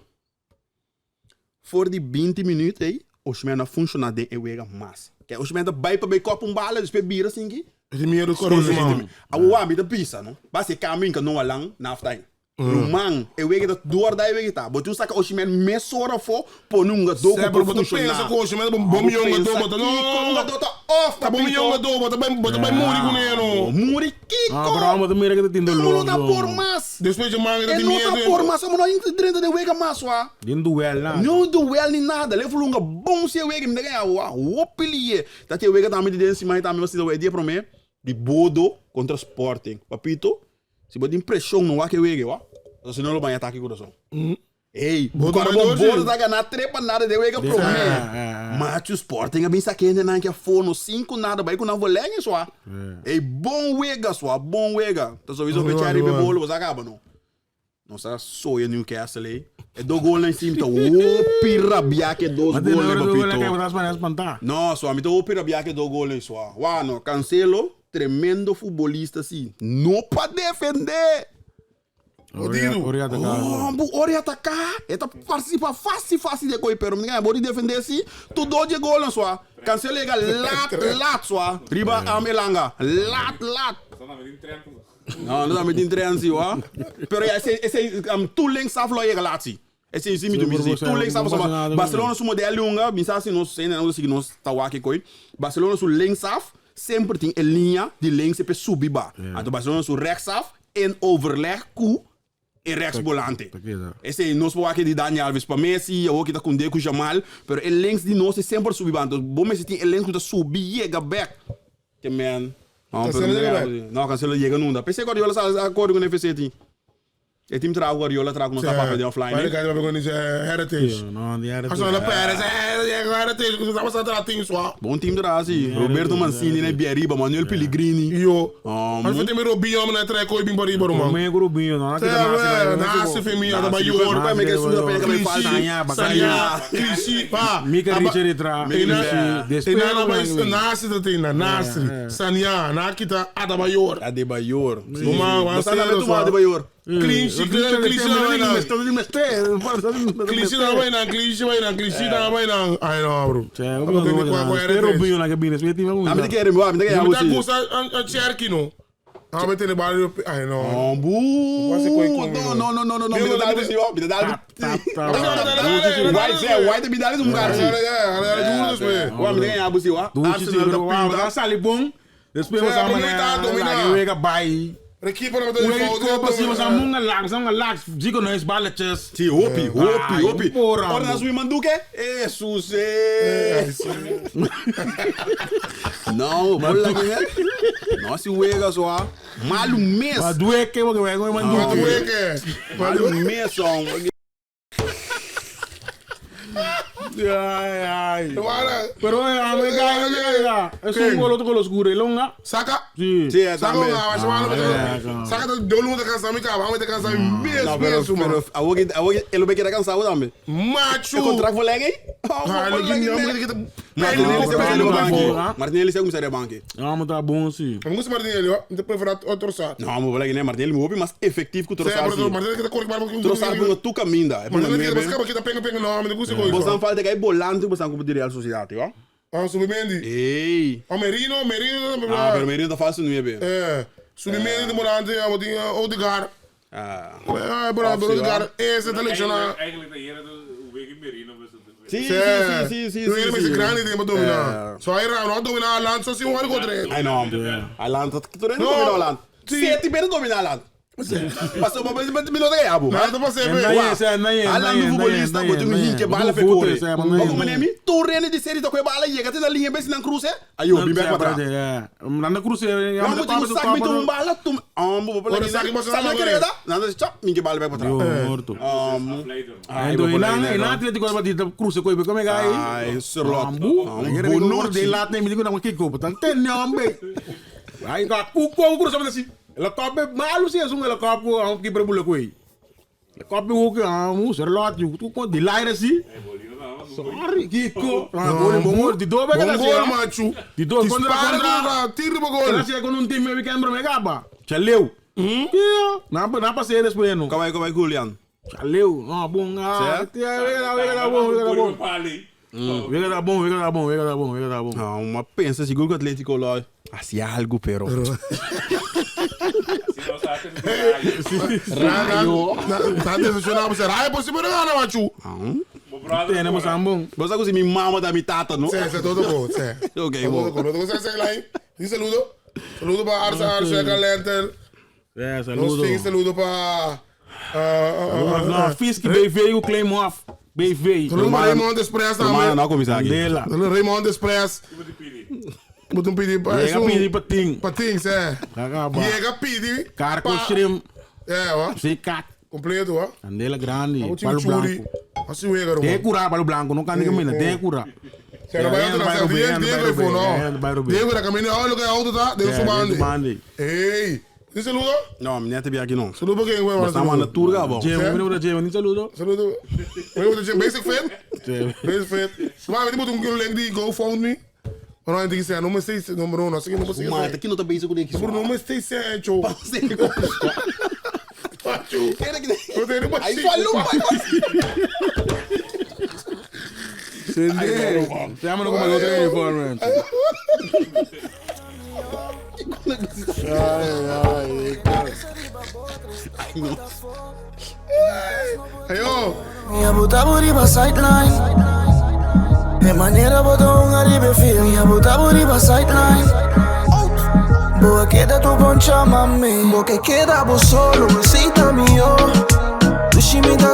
Speaker 4: Voor die 20 minutos aí, Osimhen não funciona de ewega mas. Que Osimhen da bai para copa bala, depois bira assim que.
Speaker 2: Esse medo coroso, man.
Speaker 4: A wa mi da pisa, no? Basi caminho que não alang na aftain. Rumang, ewega da door da ewega tá. Botu saca Osimhen mesora fo, ponunga do
Speaker 2: Sempre,
Speaker 4: ko
Speaker 2: botou pensa com o Osimhen, bom milhão de dor,
Speaker 4: Konga do ta off,
Speaker 2: tá bom milhão de dor, botou bem muri com ele.
Speaker 4: Muri kiko.
Speaker 3: Ah, pero vamos a mirar que te tindo
Speaker 4: Não tá por
Speaker 3: lo.
Speaker 4: mas.
Speaker 2: Depois de manga,
Speaker 4: Ele
Speaker 2: de
Speaker 4: não tá por
Speaker 2: medo.
Speaker 4: mas, mas não entra dentro de ewega mas wa.
Speaker 3: Din duel na.
Speaker 4: Não duel nem nada. Leva lunga bom se ewega me ganha wa. Opilie. Tá te ewega também de dentro cima também você vai dia prome de Bodo contra Sporting. Papito, se botar impressão no wa que ewega wa. Senão ele vai atacar o coração. Ei, o cara bom Bodo tá ganhando trepa nada de ewega prome. Mas o Sporting é bem saquente na que a fono 5 nada vai com na volenha só. Ei, bom wega só, bom wega. Tá só isso fechar e bebolo, você acaba não. Nossa, soia Newcastle aí. É do gol lá em cima, tá o pirabia que dois
Speaker 3: Mas tem
Speaker 4: gols,
Speaker 3: hora que eu
Speaker 4: papito.
Speaker 3: vou lá para espantar.
Speaker 4: Não, só me o pirabia que dois gols só. Uau, não, Cancelo, tremendo futebolista assim. Não para defender.
Speaker 3: Obrigado, cara.
Speaker 4: Oh, ori atacar. Eta participa fácil de coi, pero ninguém pode defender assim. Tu dou de gol só. Cancelo liga lat só. Riba amelanga. Lat.
Speaker 5: Só não me treino.
Speaker 4: Não, não me treino assim, ó. Pero esse tu links af lo liga lat sim. Esse sim me do busy. Tu links af só. Barcelona su modelo lunga, bisa se nós sei não sei nós tawaki coi. Barcelona su links af sempre tem a linha de links e subir ba. Então Barcelona su rechts af in overleg com e rechtsvolante. Esse nós vamos aqui de Dani Alves para Messi, eu aqui da com Deco Jamal, pero el links de nós é sempre subir bando. Bom Messi tem el links de subir chega back. Que man. Não, Cancelo chega não dá. Pensei que Guardiola sabe acordo com o FC tem. E time trago Guardiola trago no papel de offline.
Speaker 2: Vai ligar para conhecer heritage.
Speaker 3: Não, de era.
Speaker 2: Als we naar Paris, heritage, we zijn aan het team zwaar.
Speaker 4: Bom time daar zie. Roberto Mancini, né, Biariba, Manuel Pellegrini.
Speaker 2: Yo, als we met Robinho om naar trekken, ik ben bari baro man.
Speaker 3: Meio grupinho, não.
Speaker 2: Naast de dat bij Jor,
Speaker 4: Vai me que suda para que faz.
Speaker 2: Sanya, Cliché, pa.
Speaker 3: Mika Richard tra.
Speaker 2: Ina na naast het ina, naast. Sanya, na kita Adebayor.
Speaker 4: Adebayor.
Speaker 2: Mama,
Speaker 4: Você tá vendo Adebayor?
Speaker 2: Cliché na bijna. Ai no bro.
Speaker 3: Grupinho na cabine, você tem
Speaker 4: Ah, me quer me quer
Speaker 2: Je moet dat goes aan Cherky no. Ah, met in de bal op. Ai no.
Speaker 4: No. Me dá algo senhor, me dá algo. Vai te me dá um cara. Wa me ganha algo senhor.
Speaker 3: Arsenal da sali bom. Depois você vai na bai.
Speaker 2: De keeper met
Speaker 3: Hoe
Speaker 2: de
Speaker 3: je
Speaker 2: fout.
Speaker 3: koop als iemand aan mongen lags, zieken neus balletjes.
Speaker 4: Sim, hopi.
Speaker 3: porra,
Speaker 4: Ora nas wiman duke? Jesus. Não, bola que é. Nossa, uega só. Malu mes.
Speaker 3: Maar doe ik que we gaan
Speaker 2: Wat
Speaker 3: doen.
Speaker 2: doe ik?
Speaker 4: Malu mes song.
Speaker 3: Ai.
Speaker 2: Waar?
Speaker 3: Pero amiga, es un gol otro con los gure longa.
Speaker 2: Saka?
Speaker 3: Sí.
Speaker 4: Sim, é
Speaker 2: Saka
Speaker 4: também.
Speaker 2: nga, was je maar Saka dat dolo moet gaan samen gaan, we gaan samen
Speaker 4: Não,
Speaker 2: mes
Speaker 4: pero
Speaker 2: man.
Speaker 4: awoge ele be querer cansado também.
Speaker 2: Macho.
Speaker 4: O contrato foi legal, hein? Martinelli é comissário banque.
Speaker 3: Ja, maar dat bon zie.
Speaker 2: We moeten Martinelli hoor, niet preferat outro sat.
Speaker 4: Não, mas legal, né? Martinelli me ouve, mas efetivo que o
Speaker 2: Sei,
Speaker 4: troçar.
Speaker 2: bro, Martinelli que tá correndo para
Speaker 4: Troçar por tu caminho, é por
Speaker 2: Martinelli que
Speaker 4: mim.
Speaker 2: busca porque tá pega no, mas não
Speaker 4: Você não fala de que é bolante, você não como de Real Sociedade, ó.
Speaker 2: Subimendi.
Speaker 4: Ei.
Speaker 2: Merino.
Speaker 4: Ah, pero Merino tá fácil não é bem.
Speaker 2: Subimendi demorante, Odegaard. Bro, Odegaard, eerste seleccionar.
Speaker 5: Eigenlijk de heren de Wege Merino.
Speaker 4: Sim.
Speaker 2: Tu ele met zijn kraan niet in mijn domina. Zo hij raar, nou domina land, zo zie je wat ik erin.
Speaker 4: Ai não. A land tá tudo no domina land. Sete bem no domina land. Passou uma vez me não ganhar, bu.
Speaker 2: Maar dat was even.
Speaker 4: A land do futebolista, botou um link bala fe corre. Como me nemi, tu rene de série da coi bala chega até na linha bem na cruze. Aí eu bem para trás.
Speaker 3: Na cruze,
Speaker 4: Não moet je sac met een bal, tu ambu
Speaker 2: Oh, de sac moet je
Speaker 4: sabe
Speaker 2: samen
Speaker 4: que
Speaker 2: doen.
Speaker 4: era? Nada, chap, minha bala bem para trás.
Speaker 3: morto.
Speaker 4: Ai,
Speaker 3: Então,
Speaker 4: vou
Speaker 3: ina Atlético vai bater cruze coi como é que aí?
Speaker 4: Ai, Sirlot.
Speaker 3: Bonito. De lá tem me digo não que copa, tan tem não bem. Aí tá o cruze vai assim. Ela copa malu sih asung ela copa ang keeper bola coi. Ela copa o que amu Sirlot tu com de lá assim. Sorry, Kiko. Bom, de dois vai
Speaker 2: Bom
Speaker 3: que
Speaker 2: gol, macho.
Speaker 3: De dois
Speaker 2: Dispara, tira o gol.
Speaker 3: Ela chega com um time que quebra me gaba. Chaleu. Não passei depois não.
Speaker 4: Como é, Julian?
Speaker 3: Chaleu. Não, bom.
Speaker 4: Certo?
Speaker 3: Vega da bom.
Speaker 4: Não, uma pensa, seguro que o Atlético lá. Assim algo, pero.
Speaker 2: Tá decepcionado você. É possível não, macho.
Speaker 3: Tem, mas bom.
Speaker 4: Você consegue me mama da minha tata, não?
Speaker 2: Sé, todo bom, sé.
Speaker 4: Ok,
Speaker 2: Todo
Speaker 4: bom.
Speaker 2: bom. Não consegue sair lá, hein? Um saludo. Saludo para Arsa, Galenter.
Speaker 3: É, saludo.
Speaker 2: Saludo para...
Speaker 3: Não, Fisk veio, claim off. Veio.
Speaker 2: Saludo para Raymond Express também.
Speaker 4: Não, como isso aqui?
Speaker 3: Dela.
Speaker 2: Raymond Express. Moet hem pedir para...
Speaker 3: Chega pedir para ting.
Speaker 2: Para ting, sé.
Speaker 3: Acaba.
Speaker 2: Chega pedir...
Speaker 3: Carco shrimp.
Speaker 2: É, ó.
Speaker 3: Se cat.
Speaker 2: Completo, ó.
Speaker 3: Andela grande.
Speaker 2: O
Speaker 3: Palo branco.
Speaker 2: Assim o Egaro.
Speaker 3: Tem curar palo branco, não can mina, tem curar.
Speaker 2: Você não vai outra vez, Diego foi não. Diego da caminho, olha que auto tá, Deus subande. Ei, você saludo?
Speaker 4: Não, minha te aqui não.
Speaker 2: Saludo para quem vai
Speaker 4: Nós estamos na turga, bom.
Speaker 3: Jemo, nem saludo.
Speaker 2: Saludo. Eu vou dizer basic fit. Basic fit. Mas eu vou link die GoFundMe. Maar dan denk ik, não sei se número 1, assim que não consigo.
Speaker 4: Mas aqui não tá bem isso com ele.
Speaker 2: Número 1, mas sei se é show.
Speaker 4: Aí falou,
Speaker 3: Siamo come lo treni forme.
Speaker 2: Ayo.
Speaker 1: Minha buta buriba sideline. De maneira botou arriba fio. Minha buta buriba sideline. Boa queda tu poncha mami. Boa que queda bo solo, receita mio. Dushi me da